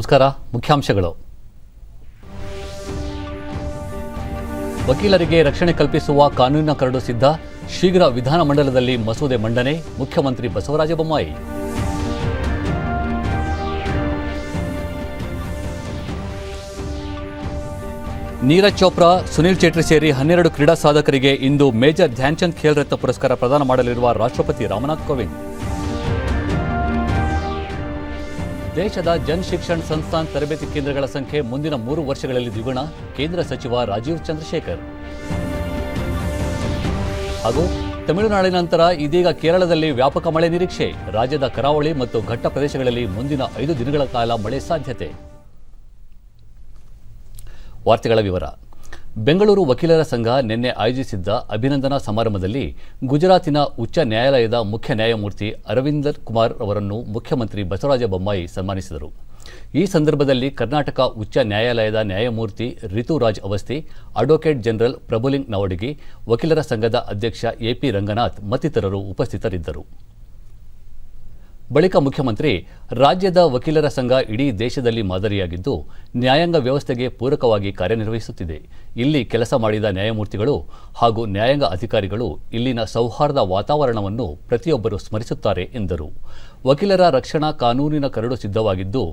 ನಮಸ್ಕಾರ. ಮುಖ್ಯಾಂಶಗಳು. ವಕೀಲರಿಗೆ ರಕ್ಷಣೆ ಕಲ್ಪಿಸುವ ಕಾನೂನಿನ ಕರಡು ಸಿದ್ಧ, ಶೀಘ್ರ ವಿಧಾನಮಂಡಲದಲ್ಲಿ ಮಸೂದೆ ಮಂಡನೆ, ಮುಖ್ಯಮಂತ್ರಿ ಬಸವರಾಜ ಬೊಮ್ಮಾಯಿ. ನೀರಜ್ ಚೋಪ್ರಾ, ಸುನಿಲ್ ಚೇಟ್ರಿ ಸೇರಿ 12 ಕ್ರೀಡಾ ಸಾಧಕರಿಗೆ ಇಂದು ಮೇಜರ್ ಧ್ಯಾನ್ಚಂದ್ ಖೇಲ್ ರತ್ನ ಪುರಸ್ಕಾರ ಪ್ರದಾನ ಮಾಡಲಿರುವ ರಾಷ್ಟ್ರಪತಿ ರಾಮನಾಥ್ ಕೋವಿಂದ್. ದೇಶದ ಜನ್ ಶಿಕ್ಷಣ ಸಂಸ್ಥಾನ್ ತರಬೇತಿ ಕೇಂದ್ರಗಳ ಸಂಖ್ಯೆ ಮುಂದಿನ 3 ವರ್ಷಗಳಲ್ಲಿ ದ್ವಿಗುಣ, ಕೇಂದ್ರ ಸಚಿವ ರಾಜೀವ್ ಚಂದ್ರಶೇಖರ್. ಹಾಗೂ ತಮಿಳುನಾಡಿನ ನಂತರ ಇದೀಗ ಕೇರಳದಲ್ಲಿ ವ್ಯಾಪಕ ಮಳೆ ನಿರೀಕ್ಷೆ, ರಾಜ್ಯದ ಕರಾವಳಿ ಮತ್ತು ಘಟ್ಟ ಪ್ರದೇಶಗಳಲ್ಲಿ ಮುಂದಿನ 5 ದಿನಗಳ ಕಾಲ ಮಳೆ ಸಾಧ್ಯತೆ. ವಾರ್ತೆಗಳ ವಿವರ. ಬೆಂಗಳೂರು ವಕೀಲರ ಸಂಘ ನಿನ್ನೆ ಆಯೋಜಿಸಿದ್ದ ಅಭಿನಂದನಾ ಸಮಾರಂಭದಲ್ಲಿ ಗುಜರಾತಿನ ಉಚ್ಚ ನ್ಯಾಯಾಲಯದ ಮುಖ್ಯ ನ್ಯಾಯಮೂರ್ತಿ ಅರವಿಂದರ್ ಕುಮಾರ್ ಅವರನ್ನು ಮುಖ್ಯಮಂತ್ರಿ ಬಸವರಾಜ ಬೊಮ್ಮಾಯಿ ಸನ್ಮಾನಿಸಿದರು. ಈ ಸಂದರ್ಭದಲ್ಲಿ ಕರ್ನಾಟಕ ಉಚ್ಚ ನ್ಯಾಯಾಲಯದ ನ್ಯಾಯಮೂರ್ತಿ ರಿತುರಾಜ್ ಅವಸ್ಥಿ, ಅಡ್ವೊಕೇಟ್ ಜನರಲ್ ಪ್ರಭುಲಿಂಗ್ ನವಡಗಿ, ವಕೀಲರ ಸಂಘದ ಅಧ್ಯಕ್ಷ ಎಪಿ ರಂಗನಾಥ್ ಮತ್ತಿತರರು ಉಪಸ್ಥಿತರಿದ್ದರು. ಬಳಿಕ ಮುಖ್ಯಮಂತ್ರಿ, ರಾಜ್ಯದ ವಕೀಲರ ಸಂಘ ಇಡೀ ದೇಶದಲ್ಲಿ ಮಾದರಿಯಾಗಿದ್ದು ನ್ಯಾಯಾಂಗ ವ್ಯವಸ್ಥೆಗೆ ಪೂರಕವಾಗಿ ಕಾರ್ಯನಿರ್ವಹಿಸುತ್ತಿದೆ. ಇಲ್ಲಿ ಕೆಲಸ ಮಾಡಿದ ನ್ಯಾಯಮೂರ್ತಿಗಳು ಹಾಗೂ ನ್ಯಾಯಾಂಗ ಅಧಿಕಾರಿಗಳು ಇಲ್ಲಿನ ಸೌಹಾರ್ದ ವಾತಾವರಣವನ್ನು ಪ್ರತಿಯೊಬ್ಬರು ಸ್ಮರಿಸುತ್ತಾರೆ ಎಂದರು. ವಕೀಲರ ರಕ್ಷಣಾ ಕಾನೂನಿನ ಕರಡು ಸಿದ್ಧವಾಗಿದ್ದು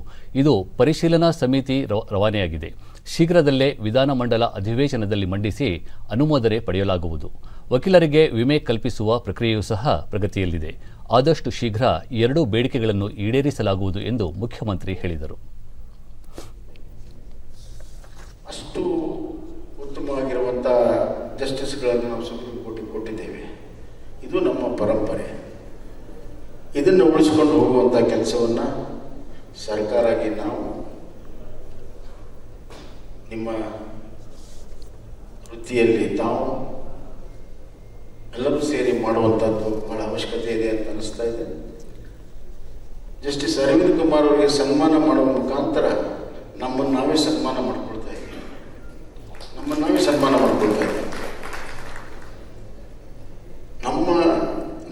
ಇದು ಪರಿಶೀಲನಾ ಸಮಿತಿ ರವಾನೆಯಾಗಿದೆ. ಶೀಘ್ರದಲ್ಲೇ ವಿಧಾನಮಂಡಲ ಅಧಿವೇಶನದಲ್ಲಿ ಮಂಡಿಸಿ ಅನುಮೋದನೆ ಪಡೆಯಲಾಗುವುದು. ವಕೀಲರಿಗೆ ವಿಮೆ ಕಲ್ಪಿಸುವ ಪ್ರಕ್ರಿಯೆಯೂ ಸಹ ಪ್ರಗತಿಯಲ್ಲಿದೆ. ಆದಷ್ಟು ಶೀಘ್ರ 2 ಬೇಡಿಕೆಗಳನ್ನು ಈಡೇರಿಸಲಾಗುವುದು ಎಂದು ಮುಖ್ಯಮಂತ್ರಿ ಹೇಳಿದರು. ಅಷ್ಟು ಉತ್ತಮವಾಗಿರುವಂಥ ಜಸ್ಟಿಸ್ಗಳನ್ನು ನಾವು ಸುಪ್ರೀಂ ಕೋರ್ಟಿಗೆ ಕೊಟ್ಟಿದ್ದೇವೆ. ಇದು ನಮ್ಮ ಪರಂಪರೆ. ಇದನ್ನು ಉಳಿಸ್ಕೊಂಡು ಹೋಗುವಂಥ ಕೆಲಸವನ್ನು ಸರ್ಕಾರಾಗಿ ನಾವು ನಿಮ್ಮ ವೃತ್ತಿಯಲ್ಲಿ ತಾವು ಎಲ್ಲರೂ ಸೇರಿ ಮಾಡುವಂಥದ್ದು ಬಹಳ ಅವಶ್ಯಕತೆ ಇದೆ ಅಂತ ಅನಿಸ್ತಾ ಇದೆ. ಜಸ್ಟಿಸ್ ಅರವಿಂದ್ ಕುಮಾರ್ ಅವರಿಗೆ ಸನ್ಮಾನ ಮಾಡುವ ಮುಖಾಂತರ ನಮ್ಮನ್ನು ನಾವೇ ಸನ್ಮಾನ ಮಾಡ್ಕೊಳ್ತಾ ಇದ್ದೀವಿ.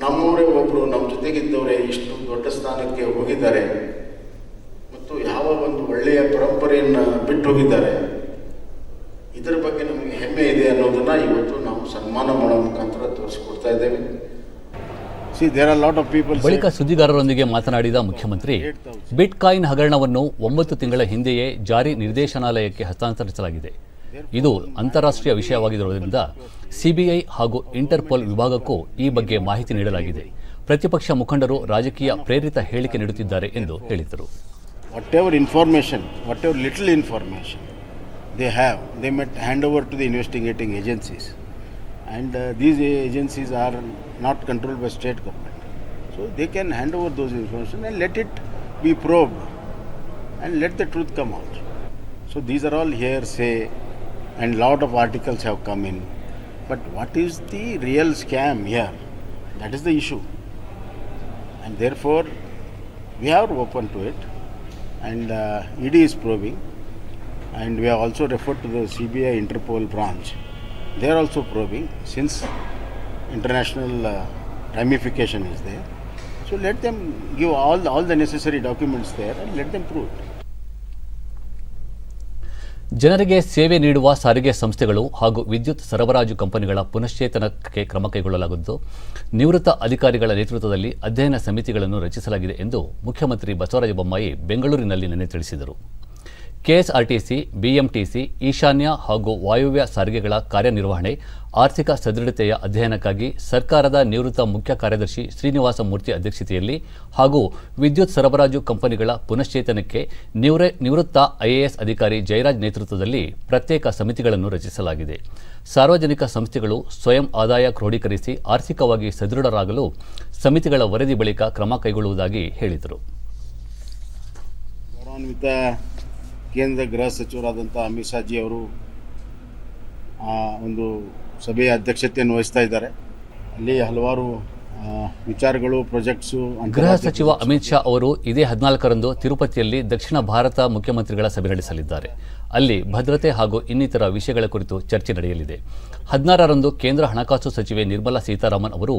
ನಮ್ಮವರೇ ಒಬ್ಬರು ನಮ್ಮ ಜೊತೆಗಿದ್ದವರೇ ಇಷ್ಟು ದೊಡ್ಡ ಸ್ಥಾನಕ್ಕೆ ಹೋಗಿದ್ದಾರೆ ಮತ್ತು ಯಾವ ಒಂದು ಒಳ್ಳೆಯ ಪರಂಪರೆಯನ್ನು ಬಿಟ್ಟು ಹೋಗಿದ್ದಾರೆ. ಇದರ ಬಗ್ಗೆ ನಮಗೆ ಹೆಮ್ಮೆ ಇದೆ ಅನ್ನೋದನ್ನು ಇವತ್ತು ನಾವು ಸನ್ಮಾನ ಮಾಡೋ ಮುಖಾಂತರ ತೋರಿಸಿಕೊಡ್ತಾ ಇದ್ದೇವೆ. ಬಳಿಕ ಸುದ್ದಿಗಾರರೊಂದಿಗೆ ಮಾತನಾಡಿದ ಮುಖ್ಯಮಂತ್ರಿ, ಬಿಟ್ ಕಾಯಿನ್ ಹಗರಣವನ್ನು 9 ತಿಂಗಳ ಹಿಂದೆಯೇ ಜಾರಿ ನಿರ್ದೇಶನಾಲಯಕ್ಕೆ ಹಸ್ತಾಂತರಿಸಲಾಗಿದೆ. ಇದು ಅಂತಾರಾಷ್ಟ್ರೀಯ ವಿಷಯವಾಗಿರುವುದರಿಂದ ಸಿಬಿಐ ಹಾಗೂ ಇಂಟರ್ಪೋಲ್ ವಿಭಾಗಕ್ಕೂ ಈ ಬಗ್ಗೆ ಮಾಹಿತಿ ನೀಡಲಾಗಿದೆ. ಪ್ರತಿಪಕ್ಷ ಮುಖಂಡರು ರಾಜಕೀಯ ಪ್ರೇರಿತ ಹೇಳಿಕೆ ನೀಡುತ್ತಿದ್ದಾರೆ ಎಂದು ಹೇಳಿದರು. they might hand over to the investigating agencies, and these agencies are not controlled by state government, so they can hand over those information and let it be probed and let the truth come out. So these are all hearsay and lot of articles have come in, but what is the real scam here? That is the issue, and therefore we are open to it, and ED is probing. And we have also referred to the CBI Interpol branch. They are also probing since international ramification is there. So let them give all the necessary documents there and let them prove it. ಜನರಿಗೆ ಸೇವೆ ನೀಡುವ ಸಾರಿಗೆ ಸಂಸ್ಥೆಗಳು ಹಾಗೂ ವಿದ್ಯುತ್ ಸರಬರಾಜು ಕಂಪನಿಗಳ ಪುನಶ್ಚೇತನಕ್ಕೆ ಕ್ರಮ ಕೈಗೊಳ್ಳಲಾಗುವುದು. ನಿವೃತ್ತ ಅಧಿಕಾರಿಗಳ ನೇತೃತ್ವದಲ್ಲಿ ಅಧ್ಯಯನ ಸಮಿತಿಗಳನ್ನು ರಚಿಸಲಾಗಿದೆ ಎಂದು ಮುಖ್ಯಮಂತ್ರಿ ಬಸವರಾಜ ಬೊಮ್ಮಾಯಿ ಬೆಂಗಳೂರಿನಲ್ಲಿ ನಿನ್ನೆ ತಿಳಿಸಿದರು. ಕೆಎಸ್ಆರ್ಟಿಸಿ, ಬಿಎಂಟಿಸಿ, ಈಶಾನ್ಯ ಹಾಗೂ ವಾಯುವ್ಯ ಸಾರಿಗೆಗಳ ಕಾರ್ಯನಿರ್ವಹಣೆ, ಆರ್ಥಿಕ ಸದೃಢತೆಯ ಅಧ್ಯಯನಕ್ಕಾಗಿ ಸರ್ಕಾರದ ನಿವೃತ್ತ ಮುಖ್ಯ ಕಾರ್ಯದರ್ಶಿ ಶ್ರೀನಿವಾಸ ಮೂರ್ತಿ ಅಧ್ಯಕ್ಷತೆಯಲ್ಲಿ ಹಾಗೂ ವಿದ್ಯುತ್ ಸರಬರಾಜು ಕಂಪನಿಗಳ ಪುನಶ್ಚೇತನಕ್ಕೆ ನಿವೃತ್ತ ಐಎಎಸ್ ಅಧಿಕಾರಿ ಜಯರಾಜ್ ನೇತೃತ್ವದಲ್ಲಿ ಪ್ರತ್ಯೇಕ ಸಮಿತಿಗಳನ್ನು ರಚಿಸಲಾಗಿದೆ. ಸಾರ್ವಜನಿಕ ಸಂಸ್ಥೆಗಳು ಸ್ವಯಂ ಆದಾಯ ಕ್ರೋಢೀಕರಿಸಿ ಆರ್ಥಿಕವಾಗಿ ಸದೃಢರಾಗಲು ಸಮಿತಿಗಳ ವರದಿ ಬಳಿಕ ಕ್ರಮ ಕೈಗೊಳ್ಳುವುದಾಗಿ ಹೇಳಿದರು. ಕೇಂದ್ರ ಗೃಹ ಸಚಿವರಾದಂಥ ಅಮಿತ್ ಶಾಜಿ ಅವರು ಒಂದು ಸಭೆಯ ಅಧ್ಯಕ್ಷತೆಯನ್ನು ವಹಿಸ್ತಾ ಇದ್ದಾರೆ. ಅಲ್ಲಿ ಹಲವಾರು ವಿಚಾರಗಳು, ಪ್ರಾಜೆಕ್ಟ್ಸು. ಗೃಹ ಸಚಿವ ಅಮಿತ್ ಶಾ ಅವರು ಇದೇ 14ರಂದು ತಿರುಪತಿಯಲ್ಲಿ ದಕ್ಷಿಣ ಭಾರತ ಮುಖ್ಯಮಂತ್ರಿಗಳ ಸಭೆ ನಡೆಸಲಿದ್ದಾರೆ. ಅಲ್ಲಿ ಭದ್ರತೆ ಹಾಗೂ ಇನ್ನಿತರ ವಿಷಯಗಳ ಕುರಿತು ಚರ್ಚೆ ನಡೆಯಲಿದೆ. 16ರಂದು ಕೇಂದ್ರ ಹಣಕಾಸು ಸಚಿವೆ ನಿರ್ಮಲಾ ಸೀತಾರಾಮನ್ ಅವರು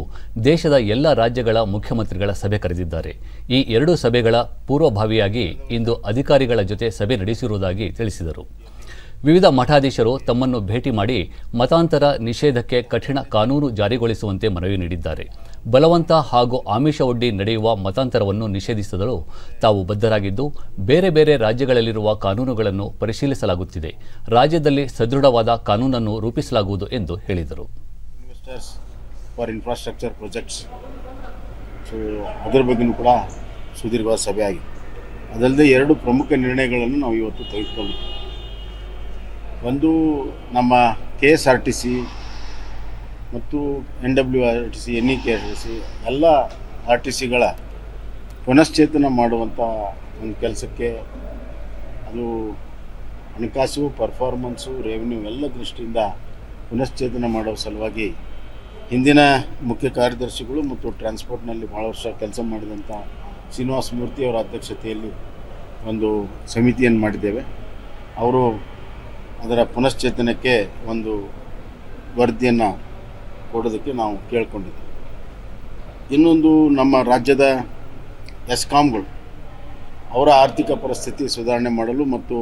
ದೇಶದ ಎಲ್ಲ ರಾಜ್ಯಗಳ ಮುಖ್ಯಮಂತ್ರಿಗಳ ಸಭೆ ಕರೆದಿದ್ದಾರೆ. ಈ ಎರಡೂ ಸಭೆಗಳ ಪೂರ್ವಭಾವಿಯಾಗಿ ಇಂದು ಅಧಿಕಾರಿಗಳ ಜೊತೆ ಸಭೆ ನಡೆಸಿರುವುದಾಗಿ ತಿಳಿಸಿದರು. ವಿವಿಧ ಮಠಾಧೀಶರು ತಮ್ಮನ್ನು ಭೇಟಿ ಮಾಡಿ ಮತಾಂತರ ನಿಷೇಧಕ್ಕೆ ಕಠಿಣ ಕಾನೂನು ಜಾರಿಗೊಳಿಸುವಂತೆ ಮನವಿ ನೀಡಿದ್ದಾರೆ. ಬಲವಂತ ಹಾಗೂ ಆಮಿಷವೊಡ್ಡಿ ನಡೆಯುವ ಮತಾಂತರವನ್ನು ನಿಷೇಧಿಸಲು ತಾವು ಬದ್ಧರಾಗಿದ್ದು, ಬೇರೆ ಬೇರೆ ರಾಜ್ಯಗಳಲ್ಲಿರುವ ಕಾನೂನುಗಳನ್ನು ಪರಿಶೀಲಿಸಲಾಗುತ್ತಿದೆ. ರಾಜ್ಯದಲ್ಲಿ ಸದೃಢವಾದ ಕಾನೂನನ್ನು ರೂಪಿಸಲಾಗುವುದು ಎಂದು ಹೇಳಿದರು. Investors for infrastructure projects, so ಅದರ ಬಗ್ಗೆಯೂ ಕೂಡ ಸುದೀರ್ಘವಾದ ಸಭೆ ಆಗಿದೆ. ಅದಲ್ಲದೆ 2 ಪ್ರಮುಖ ನಿರ್ಣಯಗಳನ್ನು ನಾವು ಇವತ್ತು ತೆಗೆದುಕೊಂಡಿದ್ದೇವೆ. ಒಂದು, ನಮ್ಮ KSRTC ಮತ್ತು NWRTC, NEKRTC ಎಲ್ಲ RTCಗಳ ಪುನಶ್ಚೇತನ ಮಾಡುವಂಥ ಒಂದು ಕೆಲಸಕ್ಕೆ, ಅದು ಹಣಕಾಸು, ಪರ್ಫಾರ್ಮೆನ್ಸು, ರೆವಿನ್ಯೂ ಎಲ್ಲ ದೃಷ್ಟಿಯಿಂದ ಪುನಶ್ಚೇತನ ಮಾಡೋ ಸಲುವಾಗಿ ಹಿಂದಿನ ಮುಖ್ಯ ಕಾರ್ಯದರ್ಶಿಗಳು ಮತ್ತು ಟ್ರಾನ್ಸ್ಪೋರ್ಟ್ನಲ್ಲಿ ಭಾಳ ವರ್ಷ ಕೆಲಸ ಮಾಡಿದಂಥ ಶ್ರೀನಿವಾಸ ಮೂರ್ತಿ ಅವರ ಅಧ್ಯಕ್ಷತೆಯಲ್ಲಿ ಒಂದು ಸಮಿತಿಯನ್ನು ಮಾಡಿದ್ದೇವೆ. ಅವರು ಅದರ ಪುನಶ್ಚೇತನಕ್ಕೆ ಒಂದು ವರದಿಯನ್ನು ಕೊಡೋದಕ್ಕೆ ನಾವು ಕೇಳ್ಕೊಂಡಿದ್ದೇವೆ. ಇನ್ನೊಂದು, ನಮ್ಮ ರಾಜ್ಯದ ಎಸ್ಕಾಮ್ಗಳು ಅವರ ಆರ್ಥಿಕ ಪರಿಸ್ಥಿತಿ ಸುಧಾರಣೆ ಮಾಡಲು ಮತ್ತು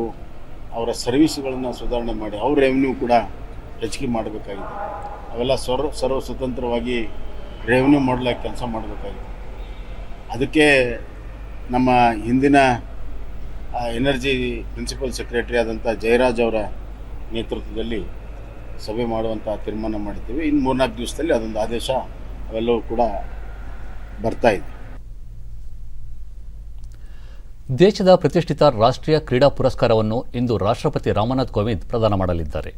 ಅವರ ಸರ್ವಿಸ್ಗಳನ್ನು ಸುಧಾರಣೆ ಮಾಡಿ ಅವ್ರ ರೆವೆನ್ಯೂ ಕೂಡ ಹೆಚ್ಚಿಗೆ ಮಾಡಬೇಕಾಗಿದೆ. ಅವೆಲ್ಲ ಸರ್ವ ಸ್ವತಂತ್ರವಾಗಿ ರೆವೆನ್ಯೂ ಮಾಡಲಿಕ್ಕೆ ಕೆಲಸ ಮಾಡಬೇಕಾಗಿದೆ. ಅದಕ್ಕೆ ನಮ್ಮ ಹಿಂದಿನ ಎನರ್ಜಿ ಪ್ರಿನ್ಸಿಪಲ್ ಸೆಕ್ರೆಟರಿ ಆದಂಥ ಜಯರಾಜ್ ಅವರ ನೇತೃತ್ವದಲ್ಲಿ ಸಭೆ ಮಾಡುವಂಥ ತೀರ್ಮಾನ ಮಾಡಿದ್ದೀವಿ. ಇನ್ನು 3-4 ದಿವಸದಲ್ಲಿ ಅದೊಂದು ಆದೇಶ ಅವೆಲ್ಲವೂ ಕೂಡ ಬರ್ತಾ ಇದೆ. ದೇಶದ ಪ್ರತಿಷ್ಠಿತ ರಾಷ್ಟ್ರೀಯ ಕ್ರೀಡಾ ಪುರಸ್ಕಾರವನ್ನು ಇಂದು ರಾಷ್ಟ್ರಪತಿ ರಾಮನಾಥ್ ಕೋವಿಂದ್ ಪ್ರದಾನ ಮಾಡಲಿದ್ದಾರೆ.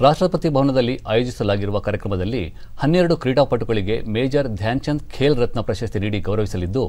ರಾಷ್ಟ್ರಪತಿ ಭವನದಲ್ಲಿ ಆಯೋಜಿಸಲಾಗಿರುವ ಕಾರ್ಯಕ್ರಮದಲ್ಲಿ 12 ಕ್ರೀಡಾಪಟುಗಳಿಗೆ ಮೇಜರ್ ಧ್ಯಾನ್ಚಂದ್ ಖೇಲ್ ರತ್ನ ಪ್ರಶಸ್ತಿ ನೀಡಿ ಗೌರವಿಸಲಿದ್ದು,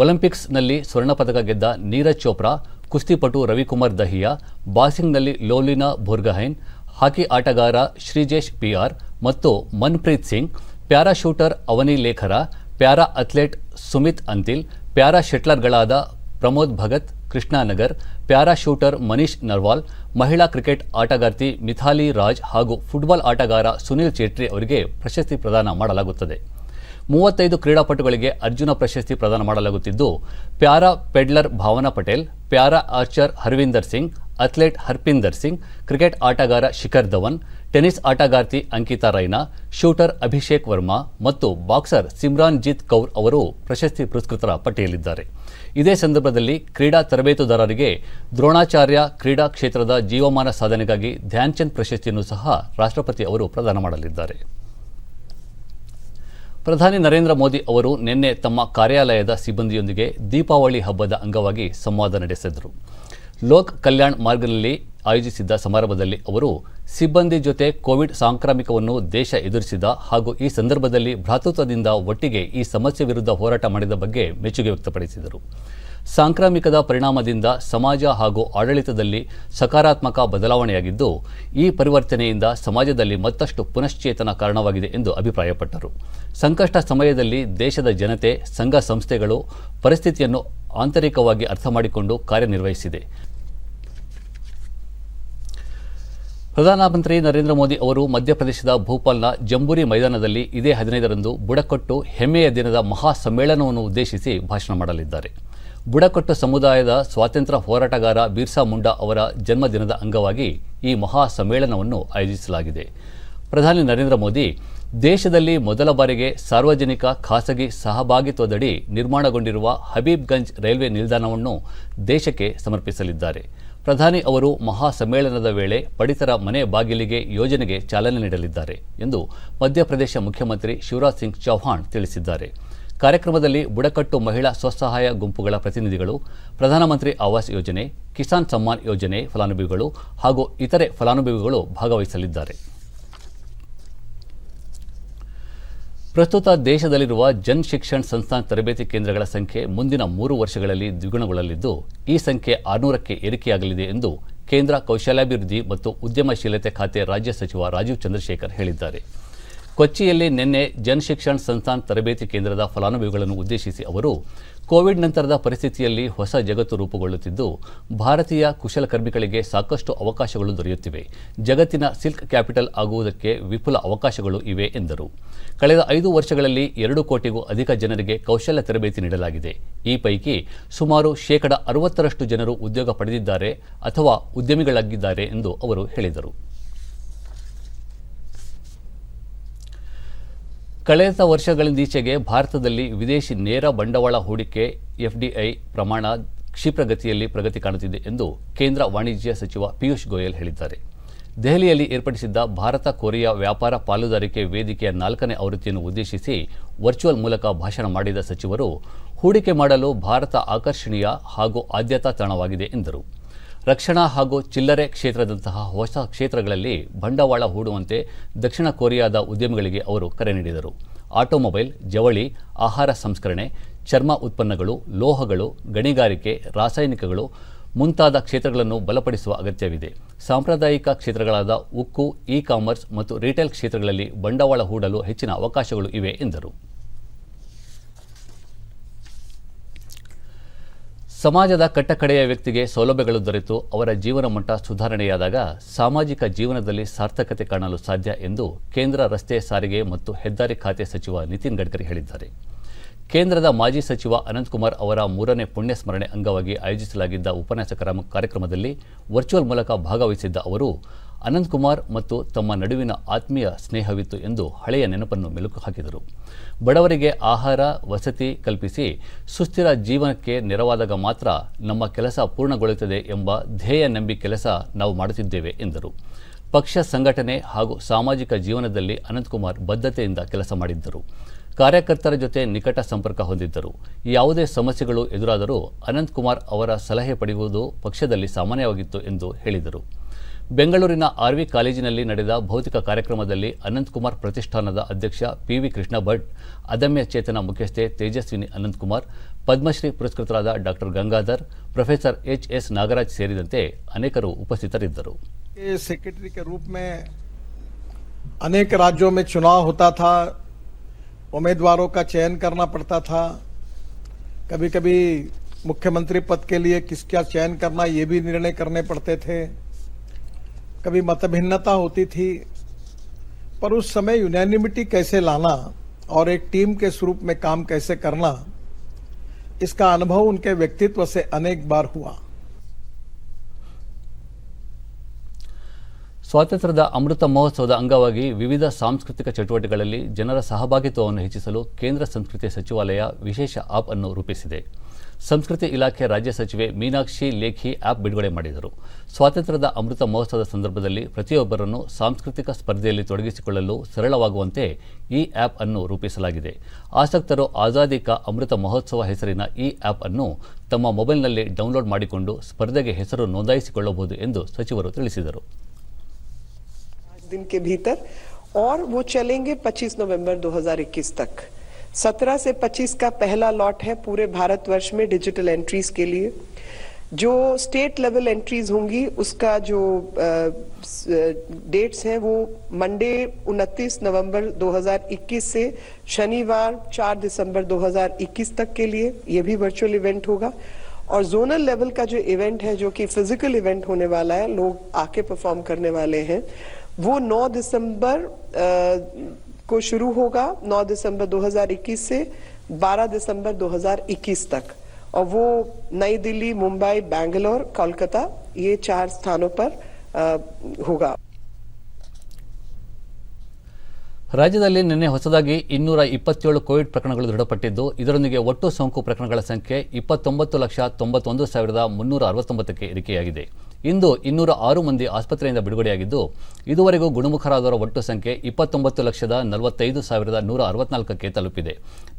ಒಲಿಂಪಿಕ್ಸ್ನಲ್ಲಿ ಸ್ವರ್ಣ ಪದಕ ಗೆದ್ದ ನೀರಜ್ ಚೋಪ್ರಾ, ಕುಸ್ತಿಪಟು ರವಿಕುಮಾರ್ ದಹಿಯಾ, ಬಾಕ್ಸಿಂಗ್ನಲ್ಲಿ ಲೋಲಿನಾ ಬೋರ್ಗೊಹೈನ್, ಹಾಕಿ ಆಟಗಾರ ಶ್ರೀಜೇಶ್ PR ಮತ್ತು Manpreet Singh, para shooter Avani Lekhara, para athlete Sumit Antil, para ಶಟ್ಲರ್ಗಳಾದ ಪ್ರಮೋದ್ ಭಗತ್, ಕೃಷ್ಣಾನಗರ್, ಪ್ಯಾರಾ ಶೂಟರ್ ಮನೀಶ್ ನರ್ವಾಲ್, ಮಹಿಳಾ ಕ್ರಿಕೆಟ್ ಆಟಗಾರ್ತಿ ಮಿಥಾಲಿ ರಾಜ್ ಹಾಗೂ ಫುಟ್ಬಾಲ್ ಆಟಗಾರ ಸುನಿಲ್ ಚೇಟ್ರಿ ಅವರಿಗೆ ಪ್ರಶಸ್ತಿ ಪ್ರದಾನ ಮಾಡಲಾಗುತ್ತದೆ. 35 ಕ್ರೀಡಾಪಟುಗಳಿಗೆ ಅರ್ಜುನ ಪ್ರಶಸ್ತಿ ಪ್ರದಾನ ಮಾಡಲಾಗುತ್ತಿದ್ದು, para paddler Bhavana Patel, para archer Harvinder Singh, athlete Harpinder Singh, cricket ಆಟಗಾರ ಶಿಖರ್ ಧವನ್, ಟೆನಿಸ್ ಆಟಗಾರ್ತಿ ಅಂಕಿತಾ ರೈನಾ, ಶೂಟರ್ ಅಭಿಷೇಕ್ ವರ್ಮಾ ಮತ್ತು ಬಾಕ್ಸರ್ ಸಿಮ್ರಾನ್ ಜೀತ್ ಕೌರ್ ಅವರು ಪ್ರಶಸ್ತಿ ಪುರಸ್ಕೃತರ ಪಟ್ಟಿಯಲ್ಲಿದ್ದಾರೆ. ಇದೇ ಸಂದರ್ಭದಲ್ಲಿ ಕ್ರೀಡಾ ತರಬೇತುದಾರರಿಗೆ ದ್ರೋಣಾಚಾರ್ಯ ಕ್ರೀಡಾ ಕ್ಷೇತ್ರದ ಜೀವಮಾನ ಸಾಧನೆಗಾಗಿ ಧ್ಯಾನ್ಚಂದ್ ಪ್ರಶಸ್ತಿಯನ್ನು ಸಹ ರಾಷ್ಟ್ರಪತಿ ಅವರು ಪ್ರದಾನ ಮಾಡಲಿದ್ದಾರೆ. ಪ್ರಧಾನಿ ನರೇಂದ್ರ ಮೋದಿ ಅವರು ನಿನ್ನೆ ತಮ್ಮ ಕಾರ್ಯಾಲಯದ ಸಿಬ್ಬಂದಿಯೊಂದಿಗೆ ದೀಪಾವಳಿ ಹಬ್ಬದ ಅಂಗವಾಗಿ ಸಂವಾದ ನಡೆಸಿದರು. ಲೋಕ್ ಕಲ್ಯಾಣ್ ಮಾರ್ಗ್ನಲ್ಲಿ ಆಯೋಜಿಸಿದ್ದ ಸಮಾರಂಭದಲ್ಲಿ ಅವರು ಸಿಬ್ಬಂದಿ ಜೊತೆ ಕೋವಿಡ್ ಸಾಂಕ್ರಾಮಿಕವನ್ನು ದೇಶ ಎದುರಿಸಿದ ಹಾಗೂ ಈ ಸಂದರ್ಭದಲ್ಲಿ ಭ್ರಾತೃತ್ವದಿಂದ ಒಟ್ಟಿಗೆ ಈ ಸಮಸ್ಯೆ ವಿರುದ್ಧ ಹೋರಾಟ ಮಾಡಿದ ಬಗ್ಗೆ ಮೆಚ್ಚುಗೆ ವ್ಯಕ್ತಪಡಿಸಿದರು. ಸಾಂಕ್ರಾಮಿಕದ ಪರಿಣಾಮದಿಂದ ಸಮಾಜ ಹಾಗೂ ಆಡಳಿತದಲ್ಲಿ ಸಕಾರಾತ್ಮಕ ಬದಲಾವಣೆಯಾಗಿದ್ದು, ಈ ಪರಿವರ್ತನೆಯಿಂದ ಸಮಾಜದಲ್ಲಿ ಮತ್ತಷ್ಟು ಪುನಶ್ಚೇತನ ಕಾರಣವಾಗಿದೆ ಎಂದು ಅಭಿಪ್ರಾಯಪಟ್ಟರು. ಸಂಕಷ್ಟ ಸಮಯದಲ್ಲಿ ದೇಶದ ಜನತೆ, ಸಂಘ ಸಂಸ್ಥೆಗಳು ಪರಿಸ್ಥಿತಿಯನ್ನು ಆಂತರಿಕವಾಗಿ ಅರ್ಥ ಮಾಡಿಕೊಂಡು ಕಾರ್ಯನಿರ್ವಹಿಸಿದೆ. ಪ್ರಧಾನಮಂತ್ರಿ ನರೇಂದ್ರ ಮೋದಿ ಅವರು ಮಧ್ಯಪ್ರದೇಶದ ಭೋಪಾಲ್ನ ಜಂಬೂರಿ ಮೈದಾನದಲ್ಲಿ ಇದೇ 15ರಂದು ಬುಡಕಟ್ಟು ಹೆಮ್ಮೆಯ ದಿನದ ಮಹಾ ಸಮ್ಮೇಳನವನ್ನು ಉದ್ದೇಶಿಸಿ ಭಾಷಣ ಮಾಡಲಿದ್ದಾರೆ. ಬುಡಕಟ್ಟು ಸಮುದಾಯದ ಸ್ವಾತಂತ್ರ್ಯ ಹೋರಾಟಗಾರ ಬಿರ್ಸಾ ಮುಂಡಾ ಅವರ ಜನ್ಮದಿನದ ಅಂಗವಾಗಿ ಈ ಮಹಾ ಸಮ್ಮೇಳನವನ್ನು ಆಯೋಜಿಸಲಾಗಿದೆ. ಪ್ರಧಾನಿ ನರೇಂದ್ರ ಮೋದಿ ದೇಶದಲ್ಲಿ ಮೊದಲ ಬಾರಿಗೆ ಸಾರ್ವಜನಿಕ ಖಾಸಗಿ ಸಹಭಾಗಿತ್ವದಡಿ ನಿರ್ಮಾಣಗೊಂಡಿರುವ ಹಬೀಬ್ಗಂಜ್ ರೈಲ್ವೆ ನಿಲ್ದಾಣವನ್ನು ದೇಶಕ್ಕೆ ಸಮರ್ಪಿಸಲಿದ್ದಾರೆ. ಪ್ರಧಾನಿ ಅವರು ಮಹಾ ಸಮ್ಮೇಳನದ ವೇಳೆ ಪಡಿತರ ಮನೆ ಬಾಗಿಲಿಗೆ ಯೋಜನೆಗೆ ಚಾಲನೆ ನೀಡಲಿದ್ದಾರೆ ಎಂದು ಮಧ್ಯಪ್ರದೇಶ ಮುಖ್ಯಮಂತ್ರಿ ಶಿವರಾಜ್ ಸಿಂಗ್ ಚೌಹಾಣ್ ತಿಳಿಸಿದ್ದಾರೆ. ಕಾರ್ಯಕ್ರಮದಲ್ಲಿ ಬುಡಕಟ್ಟು ಮಹಿಳಾ ಸ್ವಸಹಾಯ ಗುಂಪುಗಳ ಪ್ರತಿನಿಧಿಗಳು, ಪ್ರಧಾನಮಂತ್ರಿ ಆವಾಸ್ ಯೋಜನೆ, ಕಿಸಾನ್ ಸಮ್ಮಾನ್ ಯೋಜನೆ ಫಲಾನುಭವಿಗಳು ಹಾಗೂ ಇತರೆ ಫಲಾನುಭವಿಗಳು ಭಾಗವಹಿಸಲಿದ್ದಾರೆ. ಪ್ರಸ್ತುತ ದೇಶದಲ್ಲಿರುವ ಜನ್ ಶಿಕ್ಷಣ್ ಸಂಸ್ಥಾನ್ ತರಬೇತಿ ಕೇಂದ್ರಗಳ ಸಂಖ್ಯೆ ಮುಂದಿನ 3 ವರ್ಷಗಳಲ್ಲಿ ದ್ವಿಗುಣಗೊಳ್ಳಲಿದ್ದು, ಈ ಸಂಖ್ಯೆ 600ಕ್ಕೆ ಏರಿಕೆಯಾಗಲಿದೆ ಎಂದು ಕೇಂದ್ರ ಕೌಶಲ್ಯಾಭಿವೃದ್ಧಿ ಮತ್ತು ಉದ್ಯಮಶೀಲತೆ ಖಾತೆ ರಾಜ್ಯ ಸಚಿವ ರಾಜೀವ್ ಚಂದ್ರಶೇಖರ್ ಹೇಳಿದ್ದಾರೆ. ಕೊಚ್ಚಿಯಲ್ಲಿ ನಿನ್ನೆ ಜನ್ ಶಿಕ್ಷಣ್ ಸಂಸ್ಥಾನ್ ತರಬೇತಿ ಕೇಂದ್ರದ ಫಲಾನುಭವಿಗಳನ್ನು ಉದ್ದೇಶಿಸಿ ಅವರು ಕೋವಿಡ್ ನಂತರದ ಪರಿಸ್ಥಿತಿಯಲ್ಲಿ ಹೊಸ ಜಗತ್ತು ರೂಪುಗೊಳ್ಳುತ್ತಿದ್ದು ಭಾರತೀಯ ಕುಶಲಕರ್ಮಿಗಳಿಗೆ ಸಾಕಷ್ಟು ಅವಕಾಶಗಳು ದೊರೆಯುತ್ತಿವೆ. ಜಗತ್ತಿನ ಸಿಲ್ಕ್ ಕ್ಯಾಪಿಟಲ್ ಆಗುವುದಕ್ಕೆ ವಿಪುಲ ಅವಕಾಶಗಳು ಇವೆ ಎಂದರು. ಕಳೆದ 5 ವರ್ಷಗಳಲ್ಲಿ 2 ಕೋಟಿಗೂ ಅಧಿಕ ಜನರಿಗೆ ಕೌಶಲ್ಯ ತರಬೇತಿ ನೀಡಲಾಗಿದೆ. ಈ ಪೈಕಿ ಸುಮಾರು 60% ಜನರು ಉದ್ಯೋಗ ಪಡೆದಿದ್ದಾರೆ ಅಥವಾ ಉದ್ಯಮಿಗಳಾಗಿದ್ದಾರೆ ಎಂದು ಅವರು ಹೇಳಿದರು. ಕಳೆದ ವರ್ಷಗಳಿಂದೀಚೆಗೆ ಭಾರತದಲ್ಲಿ ವಿದೇಶಿ ನೇರ ಬಂಡವಾಳ ಹೂಡಿಕೆ ಎಫ್ಡಿಐ ಪ್ರಮಾಣ ಕ್ಷಿಪ್ರಗತಿಯಲ್ಲಿ ಪ್ರಗತಿ ಕಾಣುತ್ತಿದೆ ಎಂದು ಕೇಂದ್ರ ವಾಣಿಜ್ಯ ಸಚಿವ ಪಿಯೂಷ್ ಗೋಯಲ್ ಹೇಳಿದ್ದಾರೆ. ದೆಹಲಿಯಲ್ಲಿ ಏರ್ಪಡಿಸಿದ್ದ ಭಾರತ ಕೊರಿಯಾ ವ್ಯಾಪಾರ ಪಾಲುದಾರಿಕೆ ವೇದಿಕೆಯ 4ನೇ ಆವೃತ್ತಿಯನ್ನು ಉದ್ದೇಶಿಸಿ ವರ್ಚುವಲ್ ಮೂಲಕ ಭಾಷಣ ಮಾಡಿದ ಸಚಿವರು ಹೂಡಿಕೆ ಮಾಡಲು ಭಾರತ ಆಕರ್ಷಣೀಯ ಹಾಗೂ ಆದ್ಯತಾ ತಾಣವಾಗಿದೆ ಎಂದರು. ರಕ್ಷಣಾ ಹಾಗೂ ಚಿಲ್ಲರೆ ಕ್ಷೇತ್ರದಂತಹ ಹೊಸ ಕ್ಷೇತ್ರಗಳಲ್ಲಿ ಬಂಡವಾಳ ಹೂಡುವಂತೆ ದಕ್ಷಿಣ ಕೊರಿಯಾದ ಉದ್ಯಮಿಗಳಿಗೆ ಅವರು ಕರೆ ನೀಡಿದರು. ಆಟೋಮೊಬೈಲ್, ಜವಳಿ, ಆಹಾರ ಸಂಸ್ಕರಣೆ, ಚರ್ಮ ಉತ್ಪನ್ನಗಳು, ಲೋಹಗಳು, ಗಣಿಗಾರಿಕೆ, ರಾಸಾಯನಿಕಗಳು ಮುಂತಾದ ಕ್ಷೇತ್ರಗಳನ್ನು ಬಲಪಡಿಸುವ ಅಗತ್ಯವಿದೆ. ಸಾಂಪ್ರದಾಯಿಕ ಕ್ಷೇತ್ರಗಳಾದ ಉಕ್ಕು, ಇ-ಕಾಮರ್ಸ್ ಮತ್ತು ರಿಟೇಲ್ ಕ್ಷೇತ್ರಗಳಲ್ಲಿ ಬಂಡವಾಳ ಹೂಡಲು ಹೆಚ್ಚಿನ ಅವಕಾಶಗಳು ಇವೆ ಎಂದರು. ಸಮಾಜದ ಕಟ್ಟಕಡೆಯ ವ್ಯಕ್ತಿಗೆ ಸೌಲಭ್ಯಗಳು ದೊರೆತು ಅವರ ಜೀವನ ಮಟ್ಟ ಸುಧಾರಣೆಯಾದಾಗ ಸಾಮಾಜಿಕ ಜೀವನದಲ್ಲಿ ಸಾರ್ಥಕತೆ ಕಾಣಲು ಸಾಧ್ಯ ಎಂದು ಕೇಂದ್ರ ರಸ್ತೆ ಸಾರಿಗೆ ಮತ್ತು ಹೆದ್ದಾರಿ ಖಾತೆ ಸಚಿವ ನಿತಿನ್ ಗಡ್ಕರಿ ಹೇಳಿದ್ದಾರೆ. ಕೇಂದ್ರದ ಮಾಜಿ ಸಚಿವ ಅನಂತಕುಮಾರ್ ಅವರ 3ನೇ ಪುಣ್ಯಸ್ಮರಣೆ ಅಂಗವಾಗಿ ಆಯೋಜಿಸಲಾಗಿದ್ದ ಉಪನ್ಯಾಸ ಕಾರ್ಯಕ್ರಮದಲ್ಲಿ ವರ್ಚುವಲ್ ಮೂಲಕ ಭಾಗವಹಿಸಿದ್ದ ಅವರು ಅನಂತಕುಮಾರ್ ಮತ್ತು ತಮ್ಮ ನಡುವಿನ ಆತ್ಮೀಯ ಸ್ನೇಹವಿತ್ತು ಎಂದು ಹಳೆಯ ನೆನಪನ್ನು ಮೆಲುಕು ಹಾಕಿದರು. ಬಡವರಿಗೆ ಆಹಾರ, ವಸತಿ ಕಲ್ಪಿಸಿ ಸುಸ್ಥಿರ ಜೀವನಕ್ಕೆ ನೆರವಾದಾಗ ಮಾತ್ರ ನಮ್ಮ ಕೆಲಸ ಪೂರ್ಣಗೊಳ್ಳುತ್ತದೆ ಎಂಬ ಧ್ಯೇಯ ನಂಬಿ ಕೆಲಸ ನಾವು ಮಾಡುತ್ತಿದ್ದೇವೆ ಎಂದರು. ಪಕ್ಷ ಸಂಘಟನೆ ಹಾಗೂ ಸಾಮಾಜಿಕ ಜೀವನದಲ್ಲಿ ಅನಂತಕುಮಾರ್ ಬದ್ಧತೆಯಿಂದ ಕೆಲಸ ಮಾಡಿದ್ದರು. ಕಾರ್ಯಕರ್ತರ ಜೊತೆ ನಿಕಟ ಸಂಪರ್ಕ ಹೊಂದಿದ್ದರು. ಯಾವುದೇ ಸಮಸ್ಯೆಗಳು ಎದುರಾದರೂ ಅನಂತಕುಮಾರ್ ಅವರ ಸಲಹೆ ಪಡೆಯುವುದು ಪಕ್ಷದಲ್ಲಿ ಸಾಮಾನ್ಯವಾಗಿತ್ತು ಎಂದು ಹೇಳಿದರು. ಬೆಂಗಳೂರಿನ ಆರ್ವಿ ಕಾಲೇಜಿನಲ್ಲಿ ನಡೆದ ಭೌತಿಕ ಕಾರ್ಯಕ್ರಮದಲ್ಲಿ ಅನಂತಕುಮಾರ್ ಪ್ರತಿಷ್ಠಾನದ ಅಧ್ಯಕ್ಷ ಪಿವಿ ಕೃಷ್ಣ ಭಟ್, ಅದಮ್ಯ ಚೇತನ ಮುಖ್ಯಸ್ಥೆ ತೇಜಸ್ವಿನಿ ಅನಂತಕುಮಾರ್, ಪದ್ಮಶ್ರೀ ಪುರಸ್ಕೃತರಾದ ಡಾಕ್ಟರ್ ಗಂಗಾಧರ್, ಪ್ರೊಫೆಸರ್ ಎಚ್.ಎಸ್. ನಾಗರಾಜ್ ಸೇರಿದಂತೆ ಅನೇಕರು ಉಪಸ್ಥಿತರಿದ್ದರು. सेक्रेटरी के रूप में अनेक राज्यों में चुनाव होता था, उम्मीदवारों का चयन करना पड़ता था. कभी कभी मुख्यमंत्री पद के लिए किसका चयन करना ये भी निर्णय करने पड़ते थे. कभी मतभिन्नता होती थी, पर उस समय यूनानिमिटी कैसे लाना और एक टीम के स्वरूप में काम कैसे करना, इसका अनुभव उनके व्यक्तित्व से अनेक बार हुआ. ಸ್ವಾತಂತ್ರ್ಯದ ಅಮೃತ ಮಹೋತ್ಸವದ ಅಂಗವಾಗಿ ವಿವಿಧ ಸಾಂಸ್ಕೃತಿಕ ಚಟುವಟಿಕೆಗಳಲ್ಲಿ ಜನರ ಸಹಭಾಗಿತ್ವವನ್ನು ಹೆಚ್ಚಿಸಲು ಕೇಂದ್ರ ಸಂಸ್ಕೃತಿ ಸಚಿವಾಲಯ ವಿಶೇಷ ಆಪ್ ಅನ್ನು ರೂಪಿಸಿದೆ. ಸಂಸ್ಕೃತಿ ಇಲಾಖೆ ರಾಜ್ಯ ಸಚಿವೆ ಮೀನಾಕ್ಷಿ ಲೇಖಿ ಆಪ್ ಬಿಡುಗಡೆ ಮಾಡಿದರು. ಸ್ವಾತಂತ್ರ್ಯದ ಅಮೃತ ಮಹೋತ್ಸವದ ಸಂದರ್ಭದಲ್ಲಿ ಪ್ರತಿಯೊಬ್ಬರನ್ನು ಸಾಂಸ್ಕೃತಿಕ ಸ್ಪರ್ಧೆಯಲ್ಲಿ ತೊಡಗಿಸಿಕೊಳ್ಳಲು ಸರಳವಾಗುವಂತೆ ಈ ಆಪ್ ಅನ್ನು ರೂಪಿಸಲಾಗಿದೆ. ಆಸಕ್ತರು ಆಜಾದಿ ಕಾ ಅಮೃತ ಮಹೋತ್ಸವ ಹೆಸರಿನ ಈ ಆಪ್ ಅನ್ನು ತಮ್ಮ ಮೊಬೈಲ್ನಲ್ಲಿ ಡೌನ್ಲೋಡ್ ಮಾಡಿಕೊಂಡು ಸ್ಪರ್ಧೆಗೆ ಹೆಸರು ನೋಂದಾಯಿಸಿಕೊಳ್ಳಬಹುದು ಎಂದು ಸಚಿವರು ತಿಳಿಸಿದರು. दिन के भीतर और वो चलेंगे 25 नवंबर 2021 तक. 17 से 25 का पहला लॉट है पूरे भारतवर्ष में डिजिटल एंट्रीज के लिए. जो स्टेट लेवल एंट्रीज होंगी उसका जो डेट्स हैं वो मंडे 29 नवंबर 2021 से शनिवार 4 दिसंबर 2021 तक के लिए ये भी वर्चुअल इवेंट होगा. और जोनल लेवल का जो इवेंट है जो कि फिजिकल इवेंट होने वाला है, लोग आके परफॉर्म करने वाले हैं, वो 9 दिसंबर को शुरू होगा. 9 दिसंबर 2021 से 12 दिसंबर 2021 तक. और वो नई दिल्ली, मुंबई, बैंगलोर, कोलकाता ये 4 स्थानों पर होगा. ರಾಜ್ಯದಲ್ಲಿ ನಿನ್ನೆ ಹೊಸದಾಗಿ 227 ಕೋವಿಡ್ ಪ್ರಕರಣಗಳು ದೃಢಪಟ್ಟಿದ್ದು, ಇದರೊಂದಿಗೆ ಒಟ್ಟು ಸೋಂಕು ಪ್ರಕರಣಗಳ ಸಂಖ್ಯೆ 29,91,369ಕ್ಕೆ ಏರಿಕೆಯಾಗಿದೆ. ಇಂದು 206 ಮಂದಿ ಆಸ್ಪತ್ರೆಯಿಂದ ಬಿಡುಗಡೆಯಾಗಿದ್ದು, ಇದುವರೆಗೂ ಗುಣಮುಖರಾದವರ ಒಟ್ಟು ಸಂಖ್ಯೆ 29,45,164ಕ್ಕೆ ತಲುಪಿದೆ.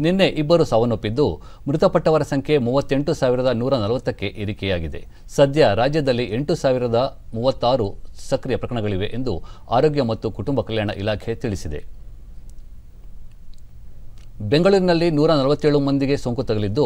ನಿನ್ನೆ 2 ಸಾವನ್ನಪ್ಪಿದ್ದು, ಮೃತಪಟ್ಟವರ ಸಂಖ್ಯೆ 38,140ಕ್ಕೆ ಏರಿಕೆಯಾಗಿದೆ. ಸದ್ಯ ರಾಜ್ಯದಲ್ಲಿ 8,036 ಸಕ್ರಿಯ ಪ್ರಕರಣಗಳಿವೆ ಎಂದು ಆರೋಗ್ಯ ಮತ್ತು ಕುಟುಂಬ ಕಲ್ಯಾಣ ಇಲಾಖೆ ತಿಳಿಸಿದೆ. ಬೆಂಗಳೂರಿನಲ್ಲಿ 147 ಮಂದಿಗೆ ಸೋಂಕು ತಗುಲಿದ್ದು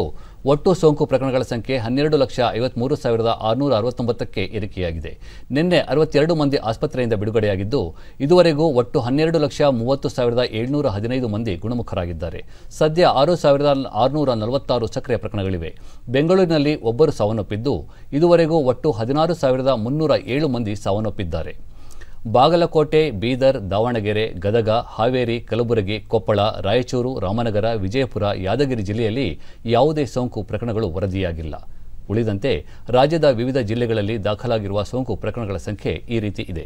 ಒಟ್ಟು ಸೋಂಕು ಪ್ರಕರಣಗಳ ಸಂಖ್ಯೆ 12,53,669ಕ್ಕೆ ಏರಿಕೆಯಾಗಿದೆ. ನಿನ್ನೆ 62 ಮಂದಿ ಆಸ್ಪತ್ರೆಯಿಂದ ಬಿಡುಗಡೆಯಾಗಿದ್ದು ಇದುವರೆಗೂ ಒಟ್ಟು 12,30,715 ಮಂದಿ ಗುಣಮುಖರಾಗಿದ್ದಾರೆ. ಸದ್ಯ 6,646 ಸಕ್ರಿಯ ಪ್ರಕರಣಗಳಿವೆ. ಬೆಂಗಳೂರಿನಲ್ಲಿ ಒಬ್ಬರು ಸಾವನ್ನಪ್ಪಿದ್ದು ಇದುವರೆಗೂ ಒಟ್ಟು 16,307 ಮಂದಿ ಸಾವನ್ನಪ್ಪಿದ್ದಾರೆ. ಬಾಗಲಕೋಟೆ, ಬೀದರ್, ದಾವಣಗೆರೆ, ಗದಗ, ಹಾವೇರಿ, ಕಲಬುರಗಿ, ಕೊಪ್ಪಳ, ರಾಯಚೂರು, ರಾಮನಗರ, ವಿಜಯಪುರ, ಯಾದಗಿರಿ ಜಿಲ್ಲೆಯಲ್ಲಿ ಯಾವುದೇ ಸೋಂಕು ಪ್ರಕರಣಗಳು ವರದಿಯಾಗಿಲ್ಲ. ಉಳಿದಂತೆ ರಾಜ್ಯದ ವಿವಿಧ ಜಿಲ್ಲೆಗಳಲ್ಲಿ ದಾಖಲಾಗಿರುವ ಸೋಂಕು ಪ್ರಕರಣಗಳ ಸಂಖ್ಯೆ ಈ ರೀತಿ ಇದೆ.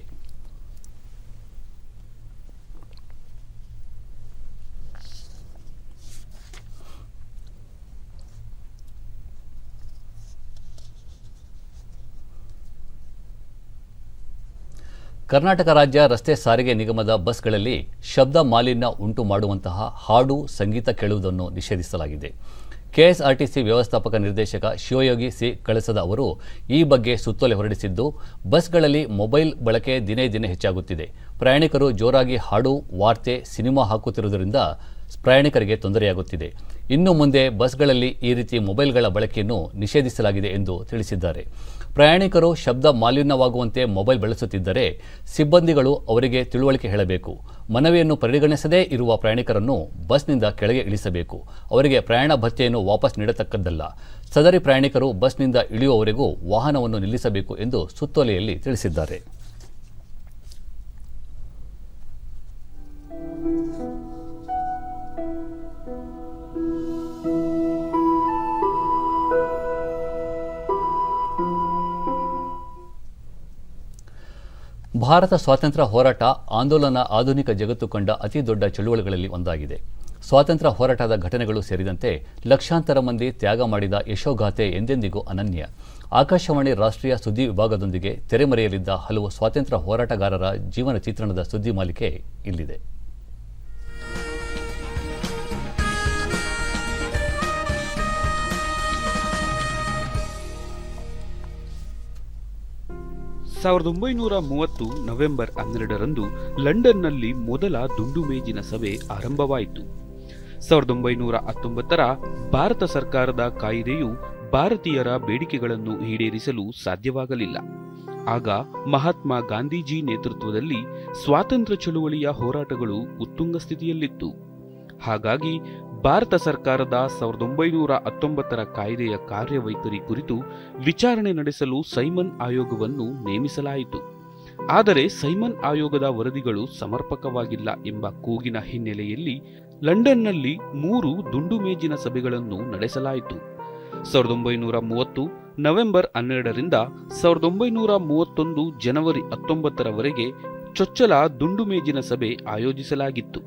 ಕರ್ನಾಟಕ ರಾಜ್ಯ ರಸ್ತೆ ಸಾರಿಗೆ ನಿಗಮದ ಬಸ್ಗಳಲ್ಲಿ ಶಬ್ದ ಮಾಲಿನ್ಯ ಉಂಟು ಮಾಡುವಂತಹ ಹಾಡು, ಸಂಗೀತ ಕೇಳುವುದನ್ನು ನಿಷೇಧಿಸಲಾಗಿದೆ. ಕೆಎಸ್ಆರ್ಟಿಸಿ ವ್ಯವಸ್ಥಾಪಕ ನಿರ್ದೇಶಕ ಶಿವಯೋಗಿ ಸಿ ಕಳಸದ ಅವರು ಈ ಬಗ್ಗೆ ಸುತ್ತೋಲೆ ಹೊರಡಿಸಿದ್ದು, ಬಸ್ಗಳಲ್ಲಿ ಮೊಬೈಲ್ ಬಳಕೆ ದಿನೇ ದಿನೇ ಹೆಚ್ಚಾಗುತ್ತಿದೆ. ಪ್ರಯಾಣಿಕರು ಜೋರಾಗಿ ಹಾಡು, ವಾರ್ತೆ, ಸಿನಿಮಾ ಹಾಕುತ್ತಿರುವುದರಿಂದ ಪ್ರಯಾಣಿಕರಿಗೆ ತೊಂದರೆಯಾಗುತ್ತಿದೆ. ಇನ್ನು ಮುಂದೆ ಬಸ್ಗಳಲ್ಲಿ ಈ ರೀತಿ ಮೊಬೈಲ್ಗಳ ಬಳಕೆಯನ್ನು ನಿಷೇಧಿಸಲಾಗಿದೆ ಎಂದು ತಿಳಿಸಿದ್ದಾರೆ. ಪ್ರಯಾಣಿಕರು ಶಬ್ದ ಮಾಲಿನ್ಯವಾಗುವಂತೆ ಮೊಬೈಲ್ ಬಳಸುತ್ತಿದ್ದರೆ ಸಿಬ್ಬಂದಿಗಳು ಅವರಿಗೆ ತಿಳುವಳಿಕೆ ಹೇಳಬೇಕು. ಮನವಿಯನ್ನು ಪರಿಗಣಿಸದೇ ಇರುವ ಪ್ರಯಾಣಿಕರನ್ನು ಬಸ್ನಿಂದ ಕೆಳಗೆ ಇಳಿಸಬೇಕು. ಅವರಿಗೆ ಪ್ರಯಾಣ ಭತ್ಯೆಯನ್ನು ವಾಪಸ್ ನೀಡತಕ್ಕದ್ದಲ್ಲ. ಸದರಿ ಪ್ರಯಾಣಿಕರು ಬಸ್ನಿಂದ ಇಳಿಯುವವರೆಗೂ ವಾಹನವನ್ನು ನಿಲ್ಲಿಸಬೇಕು ಎಂದು ಸುತ್ತೋಲೆಯಲ್ಲಿ ತಿಳಿಸಿದ್ದಾರೆ. ಭಾರತ ಸ್ವಾತಂತ್ರ್ಯ ಹೋರಾಟ ಆಂದೋಲನ ಆಧುನಿಕ ಜಗತ್ತು ಕಂಡ ಅತಿ ದೊಡ್ಡ ಚಳುವಳಿಗಳಲ್ಲಿ ಒಂದಾಗಿದೆ. ಸ್ವಾತಂತ್ರ್ಯ ಹೋರಾಟದ ಘಟನೆಗಳು ಸೇರಿದಂತೆ ಲಕ್ಷಾಂತರ ಮಂದಿ ತ್ಯಾಗ ಮಾಡಿದ ಯಶೋಗಾಥೆ ಎಂದೆಂದಿಗೂ ಅನನ್ಯ. ಆಕಾಶವಾಣಿ ರಾಷ್ಟ್ರೀಯ ಸುದ್ದಿ ವಿಭಾಗದೊಂದಿಗೆ ತೆರೆಮರೆಯಲಿದ್ದ ಹಲವು ಸ್ವಾತಂತ್ರ್ಯ ಹೋರಾಟಗಾರರ ಜೀವನ ಚಿತ್ರಣದ ಸುದ್ದಿ ಮಾಲಿಕೆ ಇಲ್ಲಿದೆ. ನವೆಂಬರ್ 12ರಂದು ಲಂಡನ್ನಲ್ಲಿ ಮೊದಲ ದುಂಡು ಮೇಜಿನ ಸಭೆ ಆರಂಭವಾಯಿತು. 1919ರ ಭಾರತ ಸರ್ಕಾರದ ಕಾಯ್ದೆಯು ಭಾರತೀಯರ ಬೇಡಿಕೆಗಳನ್ನು ಈಡೇರಿಸಲು ಸಾಧ್ಯವಾಗಲಿಲ್ಲ. ಆಗ ಮಹಾತ್ಮ ಗಾಂಧೀಜಿ ನೇತೃತ್ವದಲ್ಲಿ ಸ್ವಾತಂತ್ರ್ಯ ಚಳುವಳಿಯ ಹೋರಾಟಗಳು ಉತ್ತುಂಗ ಸ್ಥಿತಿಯಲ್ಲಿತ್ತು. ಹಾಗಾಗಿ ಭಾರತ ಸರ್ಕಾರದ 1919ರ ಕಾಯ್ದೆಯ ಕಾರ್ಯವೈಖರಿ ಕುರಿತು ವಿಚಾರಣೆ ನಡೆಸಲು ಸೈಮನ್ ಆಯೋಗವನ್ನು ನೇಮಿಸಲಾಯಿತು. ಆದರೆ ಸೈಮನ್ ಆಯೋಗದ ವರದಿಗಳು ಸಮರ್ಪಕವಾಗಿಲ್ಲ ಎಂಬ ಕೂಗಿನ ಹಿನ್ನೆಲೆಯಲ್ಲಿ ಲಂಡನ್ನಲ್ಲಿ 3 ದುಂಡು ಮೇಜಿನ ಸಭೆಗಳನ್ನು ನಡೆಸಲಾಯಿತು. 1930 ನವೆಂಬರ್ 12ರಿಂದ 1931 ಜನವರಿ 19ರವರೆಗೆ ಚೊಚ್ಚಲ ದುಂಡು ಮೇಜಿನ ಸಭೆ ಆಯೋಜಿಸಲಾಗಿತ್ತು.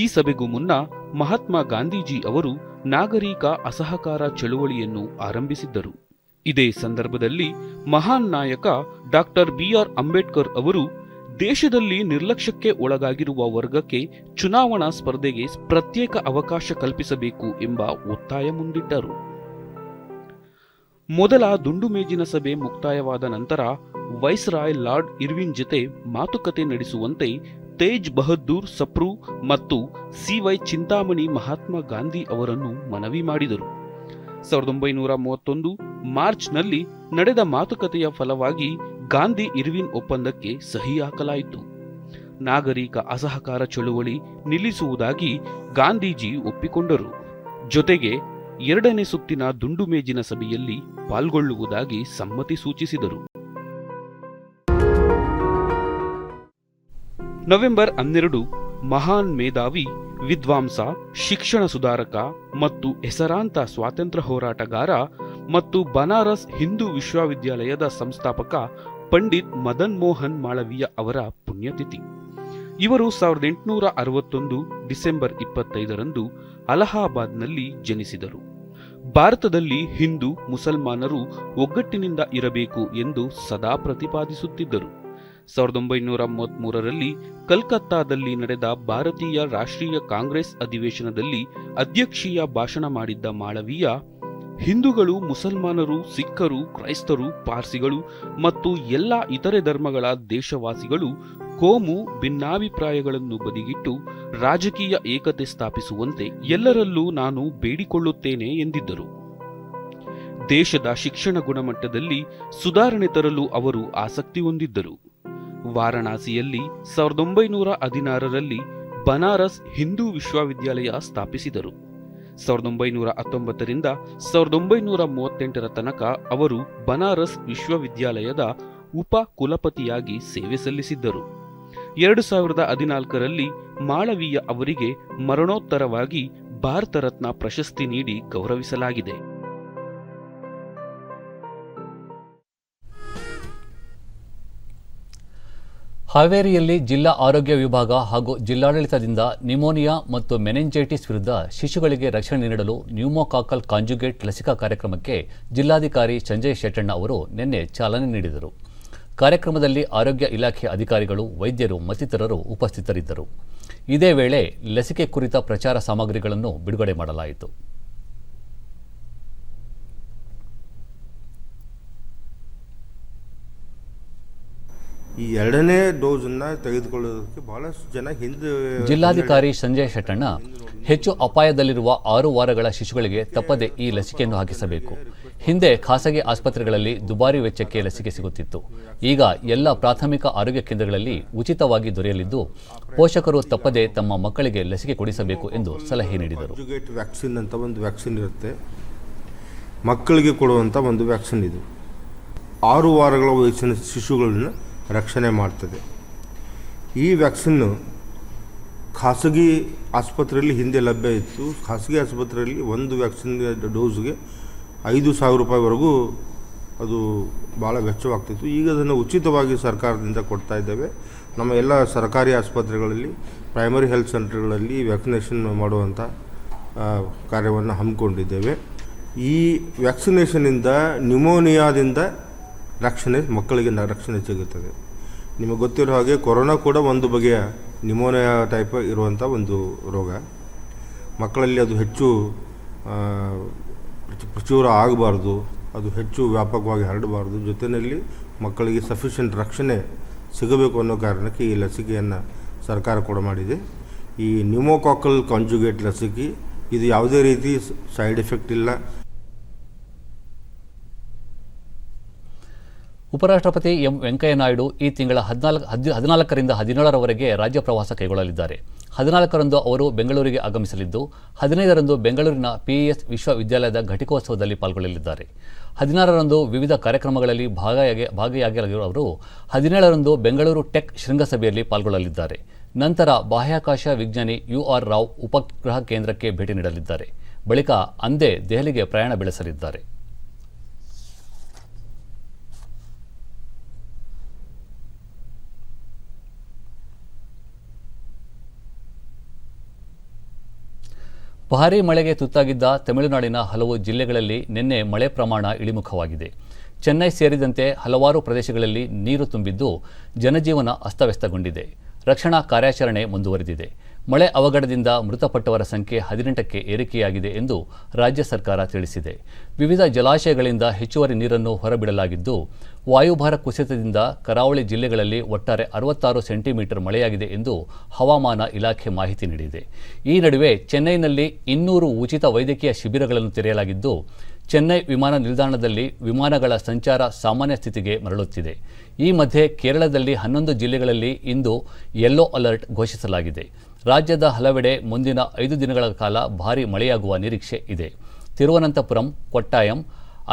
ಈ ಸಭೆಗೂ ಮುನ್ನ ಮಹಾತ್ಮ ಗಾಂಧೀಜಿ ಅವರು ನಾಗರಿಕ ಅಸಹಕಾರ ಚಳುವಳಿಯನ್ನು ಆರಂಭಿಸಿದ್ದರು. ಇದೇ ಸಂದರ್ಭದಲ್ಲಿ ಮಹಾನ್ ನಾಯಕ ಡಾಕ್ಟರ್ ಬಿಆರ್ ಅಂಬೇಡ್ಕರ್ ಅವರು ದೇಶದಲ್ಲಿ ನಿರ್ಲಕ್ಷ್ಯಕ್ಕೆ ಒಳಗಾಗಿರುವ ವರ್ಗಕ್ಕೆ ಚುನಾವಣಾ ಸ್ಪರ್ಧೆಗೆ ಪ್ರತ್ಯೇಕ ಅವಕಾಶ ಕಲ್ಪಿಸಬೇಕು ಎಂಬ ಒತ್ತಾಯ ಮುಂದಿಟ್ಟರು. ಮೊದಲ ದುಂಡು ಮೇಜಿನ ಸಭೆ ಮುಕ್ತಾಯವಾದ ನಂತರ ವೈಸ್ರಾಯ್ ಲಾರ್ಡ್ ಇರ್ವಿನ್ ಜೊತೆ ಮಾತುಕತೆ ನಡೆಸುವಂತೆ ತೇಜ್ ಬಹದ್ದೂರ್ ಸಪ್ರು ಮತ್ತು ಸಿವೈ ಚಿಂತಾಮಣಿ ಮಹಾತ್ಮ ಗಾಂಧಿ ಅವರನ್ನು ಮನವಿ ಮಾಡಿದರು. 1931 ಮಾರ್ಚ್ನಲ್ಲಿ ನಡೆದ ಮಾತುಕತೆಯ ಫಲವಾಗಿ ಗಾಂಧಿ ಇರ್ವಿನ್ ಒಪ್ಪಂದಕ್ಕೆ ಸಹಿ ಹಾಕಲಾಯಿತು. ನಾಗರಿಕ ಅಸಹಕಾರ ಚಳುವಳಿ ನಿಲ್ಲಿಸುವುದಾಗಿ ಗಾಂಧೀಜಿ ಒಪ್ಪಿಕೊಂಡರು. ಜೊತೆಗೆ 2ನೇ ಸುತ್ತಿನ ದುಂಡು ಮೇಜಿನ ಸಭೆಯಲ್ಲಿ ಪಾಲ್ಗೊಳ್ಳುವುದಾಗಿ ಸಮ್ಮತಿ ಸೂಚಿಸಿದರು. ನವೆಂಬರ್ 12 ಮಹಾನ್ ಮೇಧಾವಿ, ವಿದ್ವಾಂಸ, ಶಿಕ್ಷಣ ಸುಧಾರಕ ಮತ್ತು ಹೆಸರಾಂತ ಸ್ವಾತಂತ್ರ್ಯ ಹೋರಾಟಗಾರ ಮತ್ತು ಬನಾರಸ್ ಹಿಂದೂ ವಿಶ್ವವಿದ್ಯಾಲಯದ ಸಂಸ್ಥಾಪಕ ಪಂಡಿತ್ ಮದನ್ ಮೋಹನ್ ಮಾಳವೀಯ ಅವರ ಪುಣ್ಯತಿಥಿ. ಇವರು 1861 ಡಿಸೆಂಬರ್ 25ರಂದು ಅಲಹಾಬಾದ್ನಲ್ಲಿ ಜನಿಸಿದರು. ಭಾರತದಲ್ಲಿ ಹಿಂದೂ ಮುಸಲ್ಮಾನರು ಒಗ್ಗಟ್ಟಿನಿಂದ ಇರಬೇಕು ಎಂದು ಸದಾ ಪ್ರತಿಪಾದಿಸುತ್ತಿದ್ದರು. 1933ರಲ್ಲಿ ಕಲ್ಕತ್ತಾದಲ್ಲಿ ನಡೆದ ಭಾರತೀಯ ರಾಷ್ಟ್ರೀಯ ಕಾಂಗ್ರೆಸ್ ಅಧಿವೇಶನದಲ್ಲಿ ಅಧ್ಯಕ್ಷೀಯ ಭಾಷಣ ಮಾಡಿದ್ದ ಮಾಳವೀಯ, ಹಿಂದೂಗಳು, ಮುಸಲ್ಮಾನರು, ಸಿಖ್ಖರು, ಕ್ರೈಸ್ತರು, ಪಾರ್ಸಿಗಳು ಮತ್ತು ಎಲ್ಲ ಇತರೆ ಧರ್ಮಗಳ ದೇಶವಾಸಿಗಳು ಕೋಮು ಭಿನ್ನಾಭಿಪ್ರಾಯಗಳನ್ನು ಬದಿಗಿಟ್ಟು ರಾಜಕೀಯ ಏಕತೆ ಸ್ಥಾಪಿಸುವಂತೆ ಎಲ್ಲರಲ್ಲೂ ನಾನು ಬೇಡಿಕೊಳ್ಳುತ್ತೇನೆ ಎಂದಿದ್ದರು. ದೇಶದ ಶಿಕ್ಷಣ ಗುಣಮಟ್ಟದಲ್ಲಿ ಸುಧಾರಣೆ ತರಲು ಅವರು ಆಸಕ್ತಿ ಹೊಂದಿದ್ದರು. ವಾರಣಾಸಿಯಲ್ಲಿ 1916ರಲ್ಲಿ ಬನಾರಸ್ ಹಿಂದೂ ವಿಶ್ವವಿದ್ಯಾಲಯ ಸ್ಥಾಪಿಸಿದರು. 1919ರಿಂದ 1938ರ ತನಕ ಅವರು ಬನಾರಸ್ ವಿಶ್ವವಿದ್ಯಾಲಯದ ಉಪ ಕುಲಪತಿಯಾಗಿ ಸೇವೆ ಸಲ್ಲಿಸಿದ್ದರು. 2014ರಲ್ಲಿ ಮಾಳವೀಯ ಅವರಿಗೆ ಮರಣೋತ್ತರವಾಗಿ ಭಾರತ ರತ್ನ ಪ್ರಶಸ್ತಿ ನೀಡಿ ಗೌರವಿಸಲಾಗಿದೆ. ಹಾವೇರಿಯಲ್ಲಿ ಜಿಲ್ಲಾ ಆರೋಗ್ಯ ವಿಭಾಗ ಹಾಗೂ ಜಿಲ್ಲಾಡಳಿತದಿಂದ ನ್ಯುಮೋನಿಯಾ ಮತ್ತು ಮೆನಿಂಜೈಟಿಸ್ ವಿರುದ್ಧ ಶಿಶುಗಳಿಗೆ ರಕ್ಷಣೆ ನೀಡಲು ನ್ಯೂಮೋಕಾಕಲ್ ಕಾಂಜುಗೇಟ್ ಲಸಿಕಾ ಕಾರ್ಯಕ್ರಮಕ್ಕೆ ಜಿಲ್ಲಾಧಿಕಾರಿ ಸಂಜಯ್ ಶೆಟ್ಟಣ್ಣ ಅವರು ನಿನ್ನೆ ಚಾಲನೆ ನೀಡಿದರು. ಕಾರ್ಯಕ್ರಮದಲ್ಲಿ ಆರೋಗ್ಯ ಇಲಾಖೆ ಅಧಿಕಾರಿಗಳು, ವೈದ್ಯರು ಮತ್ತಿತರರು ಉಪಸ್ಥಿತರಿದ್ದರು. ಇದೇ ವೇಳೆ ಲಸಿಕೆ ಕುರಿತ ಪ್ರಚಾರ ಸಾಮಗ್ರಿಗಳನ್ನು ಬಿಡುಗಡೆ ಮಾಡಲಾಯಿತು. ಈ ಎರಡನೇ ಡೋಸನ್ನು ತೆಗೆದುಕೊಳ್ಳೋದಕ್ಕೆ ಬಹಳಷ್ಟು ಜನ ಹಿಂದೆ. ಜಿಲ್ಲಾಧಿಕಾರಿ ಸಂಜಯ್ ಶೆಟ್ಟಣ್ಣ, ಹೆಚ್ಚು ಅಪಾಯದಲ್ಲಿರುವ 6 ವಾರಗಳ ಶಿಶುಗಳಿಗೆ ತಪ್ಪದೆ ಈ ಲಸಿಕೆಯನ್ನು ಹಾಕಿಸಬೇಕು. ಹಿಂದೆ ಖಾಸಗಿ ಆಸ್ಪತ್ರೆಗಳಲ್ಲಿ ದುಬಾರಿ ವೆಚ್ಚಕ್ಕೆ ಲಸಿಕೆ ಸಿಗುತ್ತಿತ್ತು. ಈಗ ಎಲ್ಲ ಪ್ರಾಥಮಿಕ ಆರೋಗ್ಯ ಕೇಂದ್ರಗಳಲ್ಲಿ ಉಚಿತವಾಗಿ ದೊರೆಯಲಿದ್ದು, ಪೋಷಕರು ತಪ್ಪದೆ ತಮ್ಮ ಮಕ್ಕಳಿಗೆ ಲಸಿಕೆ ಕೊಡಿಸಬೇಕು ಎಂದು ಸಲಹೆ ನೀಡಿದರು. ಕಾಂಜುಗೇಟ್ ವ್ಯಾಕ್ಸಿನ್ ಅಂತ ಒಂದು ವ್ಯಾಕ್ಸಿನ್ ಇರುತ್ತೆ, ಮಕ್ಕಳಿಗೆ ಕೊಡುವಂಥ ಒಂದು ವ್ಯಾಕ್ಸಿನ್ ಇದು. 6 ವಾರಗಳ ವಯಸ್ಸಿನ ಶಿಶುಗಳನ್ನು ರಕ್ಷಣೆ ಮಾಡ್ತದೆ. ಈ ವ್ಯಾಕ್ಸಿನ್ನು ಖಾಸಗಿ ಆಸ್ಪತ್ರೆಯಲ್ಲಿ ಹಿಂದೆ ಲಭ್ಯ ಇತ್ತು. ಖಾಸಗಿ ಆಸ್ಪತ್ರೆಯಲ್ಲಿ ಒಂದು ವ್ಯಾಕ್ಸಿನ್ ಡೋಸ್ಗೆ 5,000 ರೂಪಾಯಿವರೆಗೂ ಅದು ಭಾಳ ವೆಚ್ಚವಾಗ್ತಿತ್ತು. ಈಗ ಅದನ್ನು ಉಚಿತವಾಗಿ ಸರ್ಕಾರದಿಂದ ಕೊಡ್ತಾ ಇದ್ದೇವೆ. ನಮ್ಮ ಎಲ್ಲ ಸರ್ಕಾರಿ ಆಸ್ಪತ್ರೆಗಳಲ್ಲಿ, ಪ್ರೈಮರಿ ಹೆಲ್ತ್ ಸೆಂಟರ್ಗಳಲ್ಲಿ ವ್ಯಾಕ್ಸಿನೇಷನ್ ಮಾಡುವಂಥ ಕಾರ್ಯವನ್ನು ಹಮ್ಮಿಕೊಂಡಿದ್ದೇವೆ. ಈ ವ್ಯಾಕ್ಸಿನೇಷನಿಂದ ನ್ಯುಮೋನಿಯಾದಿಂದ ಮಕ್ಕಳಿಗೆ ರಕ್ಷಣೆ ಸಿಗುತ್ತದೆ. ನಿಮಗೆ ಗೊತ್ತಿರೋ ಹಾಗೆ ಕೊರೋನಾ ಕೂಡ ಒಂದು ಬಗೆಯ ನ್ಯುಮೋನಿಯಾ ಟೈಪ್ ಇರುವಂಥ ಒಂದು ರೋಗ. ಮಕ್ಕಳಲ್ಲಿ ಅದು ಹೆಚ್ಚು ಪ್ರಚುರ ಆಗಬಾರ್ದು, ಅದು ಹೆಚ್ಚು ವ್ಯಾಪಕವಾಗಿ ಹರಡಬಾರ್ದು. ಜೊತೆಯಲ್ಲಿ ಮಕ್ಕಳಿಗೆ ಸಫಿಷಿಯೆಂಟ್ ರಕ್ಷಣೆ ಸಿಗಬೇಕು ಅನ್ನೋ ಕಾರಣಕ್ಕೆ ಈ ಲಸಿಕೆಯನ್ನು ಸರ್ಕಾರ ಕೂಡ ಮಾಡಿದೆ. ಈ ನ್ಯೂಮೋಕಾಕಲ್ ಕಾಂಜುಗೇಟ್ ಲಸಿಕೆ ಇದು ಯಾವುದೇ ರೀತಿ ಸೈಡ್ ಎಫೆಕ್ಟ್ ಇಲ್ಲ. ಉಪರಾಷ್ಟ್ರಪತಿ ಎಂ ವೆಂಕಯ್ಯನಾಯ್ಡು ಈ ತಿಂಗಳ 14ರಿಂದ 17ರವರೆಗೆ ರಾಜ್ಯ ಪ್ರವಾಸ ಕೈಗೊಳ್ಳಲಿದ್ದಾರೆ. 14ರಂದು ಅವರು ಬೆಂಗಳೂರಿಗೆ ಆಗಮಿಸಲಿದ್ದು, 15ರಂದು ಬೆಂಗಳೂರಿನ ಪಿಇಎಸ್ ವಿಶ್ವವಿದ್ಯಾಲಯದ ಘಟಿಕೋತ್ಸವದಲ್ಲಿ ಪಾಲ್ಗೊಳ್ಳಲಿದ್ದಾರೆ. 16ರಂದು ವಿವಿಧ ಕಾರ್ಯಕ್ರಮಗಳಲ್ಲಿ ಭಾಗಿಯಾಗಲಿರುವ ಅವರು 17ರಂದು ಬೆಂಗಳೂರು ಟೆಕ್ ಶೃಂಗಸಭೆಯಲ್ಲಿ ಪಾಲ್ಗೊಳ್ಳಲಿದ್ದಾರೆ. ನಂತರ ಬಾಹ್ಯಾಕಾಶ ವಿಜ್ಞಾನಿ UR ರಾವ್ ಉಪಗ್ರಹ ಕೇಂದ್ರಕ್ಕೆ ಭೇಟಿ ನೀಡಲಿದ್ದಾರೆ. ಬಳಿಕ ಅಂದೇ ದೆಹಲಿಗೆ ಪ್ರಯಾಣ ಬೆಳೆಸಲಿದ್ದಾರೆ. ಭಾರೀ ಮಳೆಗೆ ತುತ್ತಾಗಿದ್ದ ತಮಿಳುನಾಡಿನ ಹಲವು ಜಿಲ್ಲೆಗಳಲ್ಲಿ ನಿನ್ನೆ ಮಳೆ ಪ್ರಮಾಣ ಇಳಿಮುಖವಾಗಿದೆ. ಚೆನ್ನೈ ಸೇರಿದಂತೆ ಹಲವಾರು ಪ್ರದೇಶಗಳಲ್ಲಿ ನೀರು ತುಂಬಿದ್ದು ಜನಜೀವನ ಅಸ್ತವ್ಯಸ್ತಗೊಂಡಿದೆ. ರಕ್ಷಣಾ ಕಾರ್ಯಾಚರಣೆ ಮುಂದುವರೆದಿದೆ. ಮಳೆ ಅವಘಡದಿಂದ ಮೃತಪಟ್ಟವರ ಸಂಖ್ಯೆ 18ಕ್ಕೆ ಏರಿಕೆಯಾಗಿದೆ ಎಂದು ರಾಜ್ಯ ಸರ್ಕಾರ ತಿಳಿಸಿದೆ. ವಿವಿಧ ಜಲಾಶಯಗಳಿಂದ ಹೆಚ್ಚುವರಿ ನೀರನ್ನು ಹೊರಬಿಡಲಾಗಿದ್ದು, ವಾಯುಭಾರ ಕುಸಿತದಿಂದ ಕರಾವಳಿ ಜಿಲ್ಲೆಗಳಲ್ಲಿ ಒಟ್ಟಾರೆ 66 ಸೆಂಟಿಮೀಟರ್ ಮಳೆಯಾಗಿದೆ ಎಂದು ಹವಾಮಾನ ಇಲಾಖೆ ಮಾಹಿತಿ ನೀಡಿದೆ. ಈ ನಡುವೆ ಚೆನ್ನೈನಲ್ಲಿ 200 ಉಚಿತ ವೈದ್ಯಕೀಯ ಶಿಬಿರಗಳನ್ನು ತೆರೆಯಲಾಗಿದ್ದು, ಚೆನ್ನೈ ವಿಮಾನ ನಿಲ್ದಾಣದಲ್ಲಿ ವಿಮಾನಗಳ ಸಂಚಾರ ಸಾಮಾನ್ಯ ಸ್ಥಿತಿಗೆ ಮರಳುತ್ತಿದೆ. ಈ ಮಧ್ಯೆ ಕೇರಳದಲ್ಲಿ 11 ಜಿಲ್ಲೆಗಳಲ್ಲಿ ಇಂದು ಯೆಲ್ಲೋ ಅಲರ್ಟ್ ಘೋಷಿಸಲಾಗಿದೆ. ರಾಜ್ಯದ ಹಲವೆಡೆ ಮುಂದಿನ 5 ದಿನಗಳ ಕಾಲ ಭಾರೀ ಮಳೆಯಾಗುವ ನಿರೀಕ್ಷೆ ಇದೆ. ತಿರುವನಂತಪುರಂ, ಕೊಟ್ಟಾಯಂ,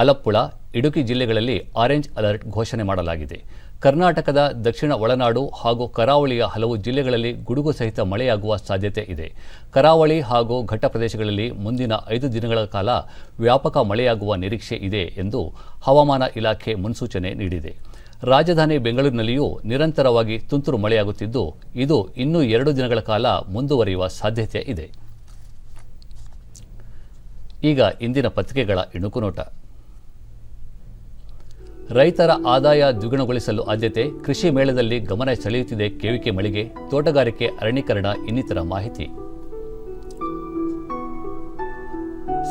ಆಲಪ್ಪುಳ, ಇಡುಕಿ ಜಿಲ್ಲೆಗಳಲ್ಲಿ ಆರೆಂಜ್ ಅಲರ್ಟ್ ಘೋಷಣೆ ಮಾಡಲಾಗಿದೆ. ಕರ್ನಾಟಕದ ದಕ್ಷಿಣ ಒಳನಾಡು ಹಾಗೂ ಕರಾವಳಿಯ ಹಲವು ಜಿಲ್ಲೆಗಳಲ್ಲಿ ಗುಡುಗು ಸಹಿತ ಮಳೆಯಾಗುವ ಸಾಧ್ಯತೆ ಇದೆ. ಕರಾವಳಿ ಹಾಗೂ ಘಟ್ಟ ಪ್ರದೇಶಗಳಲ್ಲಿ ಮುಂದಿನ 5 ದಿನಗಳ ಕಾಲ ವ್ಯಾಪಕ ಮಳೆಯಾಗುವ ನಿರೀಕ್ಷೆ ಇದೆ ಎಂದು ಹವಾಮಾನ ಇಲಾಖೆ ಮುನ್ಸೂಚನೆ ನೀಡಿದೆ. ರಾಜಧಾನಿ ಬೆಂಗಳೂರಿನಲ್ಲಿಯೂ ನಿರಂತರವಾಗಿ ತುಂತುರು ಮಳೆಯಾಗುತ್ತಿದ್ದು, ಇದು ಇನ್ನೂ 2 ದಿನಗಳ ಕಾಲ ಮುಂದುವರಿಯುವ ಸಾಧ್ಯತೆ ಇದೆ. ಈಗ ಇಂದಿನ ಪತ್ರಿಕೆಗಳ ಇಣುಕು ನೋಟ. ರೈತರ ಆದಾಯ ದ್ವಿಗುಣಗೊಳಿಸಲು ಆದ್ಯತೆ, ಕೃಷಿ ಮೇಳದಲ್ಲಿ ಗಮನ ಸೆಳೆಯುತ್ತಿದೆ ಕೆವಿಕೆ ಮಳಿಗೆ, ತೋಟಗಾರಿಕೆ, ಅರಣ್ಯೀಕರಣ ಇನ್ನಿತರ ಮಾಹಿತಿ.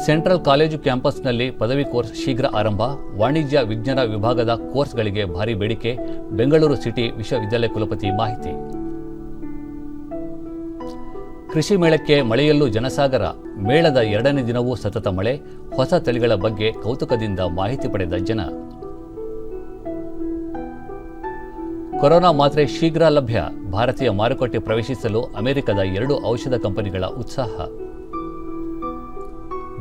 ಸೆಂಟ್ರಲ್ ಕಾಲೇಜು ಕ್ಯಾಂಪಸ್ನಲ್ಲಿ ಪದವಿ ಕೋರ್ಸ್ ಶೀಘ್ರ ಆರಂಭ. ವಾಣಿಜ್ಯ ವಿಜ್ಞಾನ ವಿಭಾಗದ ಕೋರ್ಸ್ಗಳಿಗೆ ಭಾರಿ ಬೇಡಿಕೆ. ಬೆಂಗಳೂರು ಸಿಟಿ ವಿಶ್ವವಿದ್ಯಾಲಯ ಕುಲಪತಿ ಮಾಹಿತಿ. ಕೃಷಿ ಮೇಳಕ್ಕೆ ಮಳೆಯಲ್ಲೂ ಜನಸಾಗರ. ಮೇಳದ 2ನೇ ದಿನವೂ ಸತತ ಮಳೆ. ಹೊಸ ತಳಿಗಳ ಬಗ್ಗೆ ಕೌತುಕದಿಂದ ಮಾಹಿತಿ ಪಡೆದ ಜನ. ಕೊರೋನಾ ಮಾತ್ರೆ ಶೀಘ್ರ ಲಭ್ಯ. ಭಾರತೀಯ ಮಾರುಕಟ್ಟೆ ಪ್ರವೇಶಿಸಲು ಅಮೆರಿಕದ 2 ಔಷಧ ಕಂಪನಿಗಳ ಉತ್ಸಾಹ.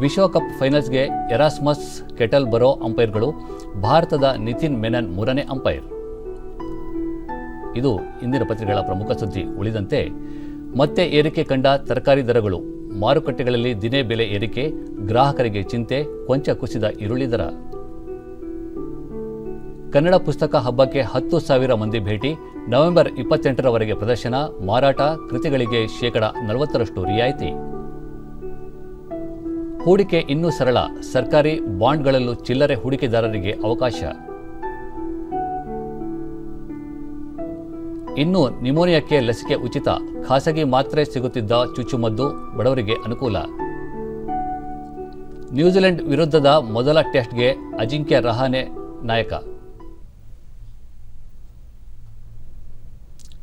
ವಿಶ್ವಕಪ್ ಫೈನಲ್ಸ್ಗೆ ಎರಾಸ್ಮಸ್ ಕೆಟಲ್ ಬರೋ ಅಂಪೈರ್ಗಳು. ಭಾರತದ ನಿತಿನ್ ಮೆನನ್ 3ನೇ ಅಂಪೈರ್. ಇದು ಇಂದಿನ ಪತ್ರಿಕೆಗಳ ಪ್ರಮುಖ ಸುದ್ದಿ. ಉಳಿದಂತೆ ಮತ್ತೆ ಏರಿಕೆ ಕಂಡ ತರಕಾರಿ ದರಗಳು. ಮಾರುಕಟ್ಟೆಗಳಲ್ಲಿ ದಿನೇ ಬೆಲೆ ಏರಿಕೆ. ಗ್ರಾಹಕರಿಗೆ ಚಿಂತೆ. ಕೊಂಚ ಕುಸಿದ ಈರುಳ್ಳಿ ದರ. ಕನ್ನಡ ಪುಸ್ತಕ ಹಬ್ಬಕ್ಕೆ 10,000 ಮಂದಿ ಭೇಟಿ. ನವೆಂಬರ್ 28ರವರೆಗೆ ಪ್ರದರ್ಶನ. ಮಾರಾಟ ಕೃತಿಗಳಿಗೆ ಶೇಕಡ 40% ರಿಯಾಯಿತಿ. ಹೂಡಿಕೆ ಇನ್ನೂ ಸರಳ. ಸರ್ಕಾರಿ ಬಾಂಡ್ಗಳಲ್ಲೂ ಚಿಲ್ಲರೆ ಹೂಡಿಕೆದಾರರಿಗೆ ಅವಕಾಶ. ಇನ್ನು ನಿಮೋನಿಯಾಕ್ಕೆ ಲಸಿಕೆ ಉಚಿತ. ಖಾಸಗಿ ಮಾತ್ರೆ ಸಿಗುತ್ತಿದ್ದ ಚುಚ್ಚುಮದ್ದು ಬಡವರಿಗೆ ಅನುಕೂಲ. ನ್ಯೂಜಿಲೆಂಡ್ ವಿರುದ್ಧದ ಮೊದಲ ಟೆಸ್ಟ್ಗೆ ಅಜಿಂಕ್ಯ ರಹಾನೆ ನಾಯಕ.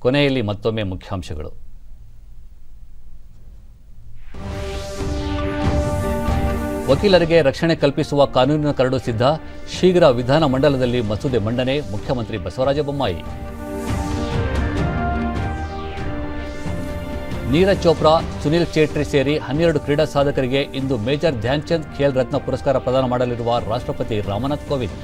ಕೊನೆಯಲ್ಲಿ ಮತ್ತೊಮ್ಮೆ ಮುಖ್ಯಾಂಶಗಳು. ವಕೀಲರಿಗೆ ರಕ್ಷಣೆ ಕಲ್ಪಿಸುವ ಕಾನೂನಿನ ಕರಡು ಸಿದ್ಧ. ಶೀಘ್ರ ವಿಧಾನಮಂಡಲದಲ್ಲಿ ಮಸೂದೆ ಮಂಡನೆ. ಮುಖ್ಯಮಂತ್ರಿ ಬಸವರಾಜ ಬೊಮ್ಮಾಯಿ. ನೀರಜ್ ಚೋಪ್ರಾ, ಸುನಿಲ್ ಚೇಟ್ರಿ ಸೇರಿ 12 ಕ್ರೀಡಾ ಸಾಧಕರಿಗೆ ಇಂದು ಮೇಜರ್ ಧ್ಯಾನ್ ಚಂದ್ ಖೇಲ್ ರತ್ನ ಪುರಸ್ಕಾರ ಪ್ರದಾನ ಮಾಡಲಿರುವ ರಾಷ್ಟ್ರಪತಿ ರಾಮನಾಥ್ ಕೋವಿಂದ್.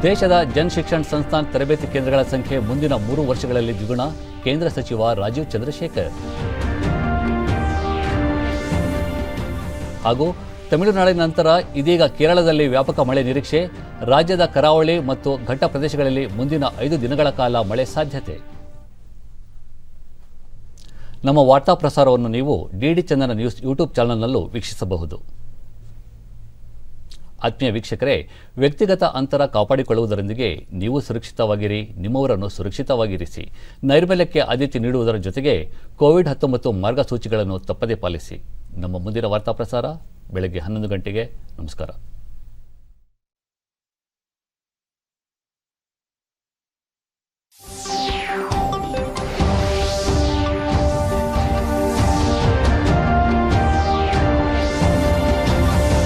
ದೇಶದ ಜನ್ ಶಿಕ್ಷಣ ಸಂಸ್ಥಾನ್ ತರಬೇತಿ ಕೇಂದ್ರಗಳ ಸಂಖ್ಯೆ ಮುಂದಿನ 3 ವರ್ಷಗಳಲ್ಲಿ ದ್ವಿಗುಣ. ಕೇಂದ್ರ ಸಚಿವ ರಾಜೀವ್ ಚಂದ್ರಶೇಖರ್. ಹಾಗೂ ತಮಿಳುನಾಡಿನ ನಂತರ ಇದೀಗ ಕೇರಳದಲ್ಲಿ ವ್ಯಾಪಕ ಮಳೆ ನಿರೀಕ್ಷೆ. ರಾಜ್ಯದ ಕರಾವಳಿ ಮತ್ತು ಘಟ್ಟ ಪ್ರದೇಶಗಳಲ್ಲಿ ಮುಂದಿನ 5 ದಿನಗಳ ಕಾಲ ಮಳೆ ಸಾಧ್ಯತೆ. ನಮ್ಮ ವಾರ್ತಾ ಪ್ರಸಾರವನ್ನು ನೀವು ಡಿಡಿ ಚಂದನ ನ್ಯೂಸ್ ಯೂಟ್ಯೂಬ್ ಚಾನೆಲ್ನಲ್ಲೂ ವೀಕ್ಷಿಸಬಹುದು. ಆತ್ಮೀಯ ವೀಕ್ಷಕರೇ, ವ್ಯಕ್ತಿಗತ ಅಂತರ ಕಾಪಾಡಿಕೊಳ್ಳುವುದರೊಂದಿಗೆ ನೀವು ಸುರಕ್ಷಿತವಾಗಿರಿ, ನಿಮ್ಮವರನ್ನು ಸುರಕ್ಷಿತವಾಗಿರಿಸಿ. ನೈರ್ಮಲ್ಯಕ್ಕೆ ಆದ್ಯತೆ ನೀಡುವುದರ ಜೊತೆಗೆ ಕೋವಿಡ್-19 ಮಾರ್ಗಸೂಚಿಗಳನ್ನು ತಪ್ಪದೇ ಪಾಲಿಸಿ. ನಮ್ಮ ಮುಂದಿನ ವಾರ್ತಾ ಪ್ರಸಾರ ಬೆಳಗ್ಗೆ 11 ಗಂಟೆಗೆ. ನಮಸ್ಕಾರ.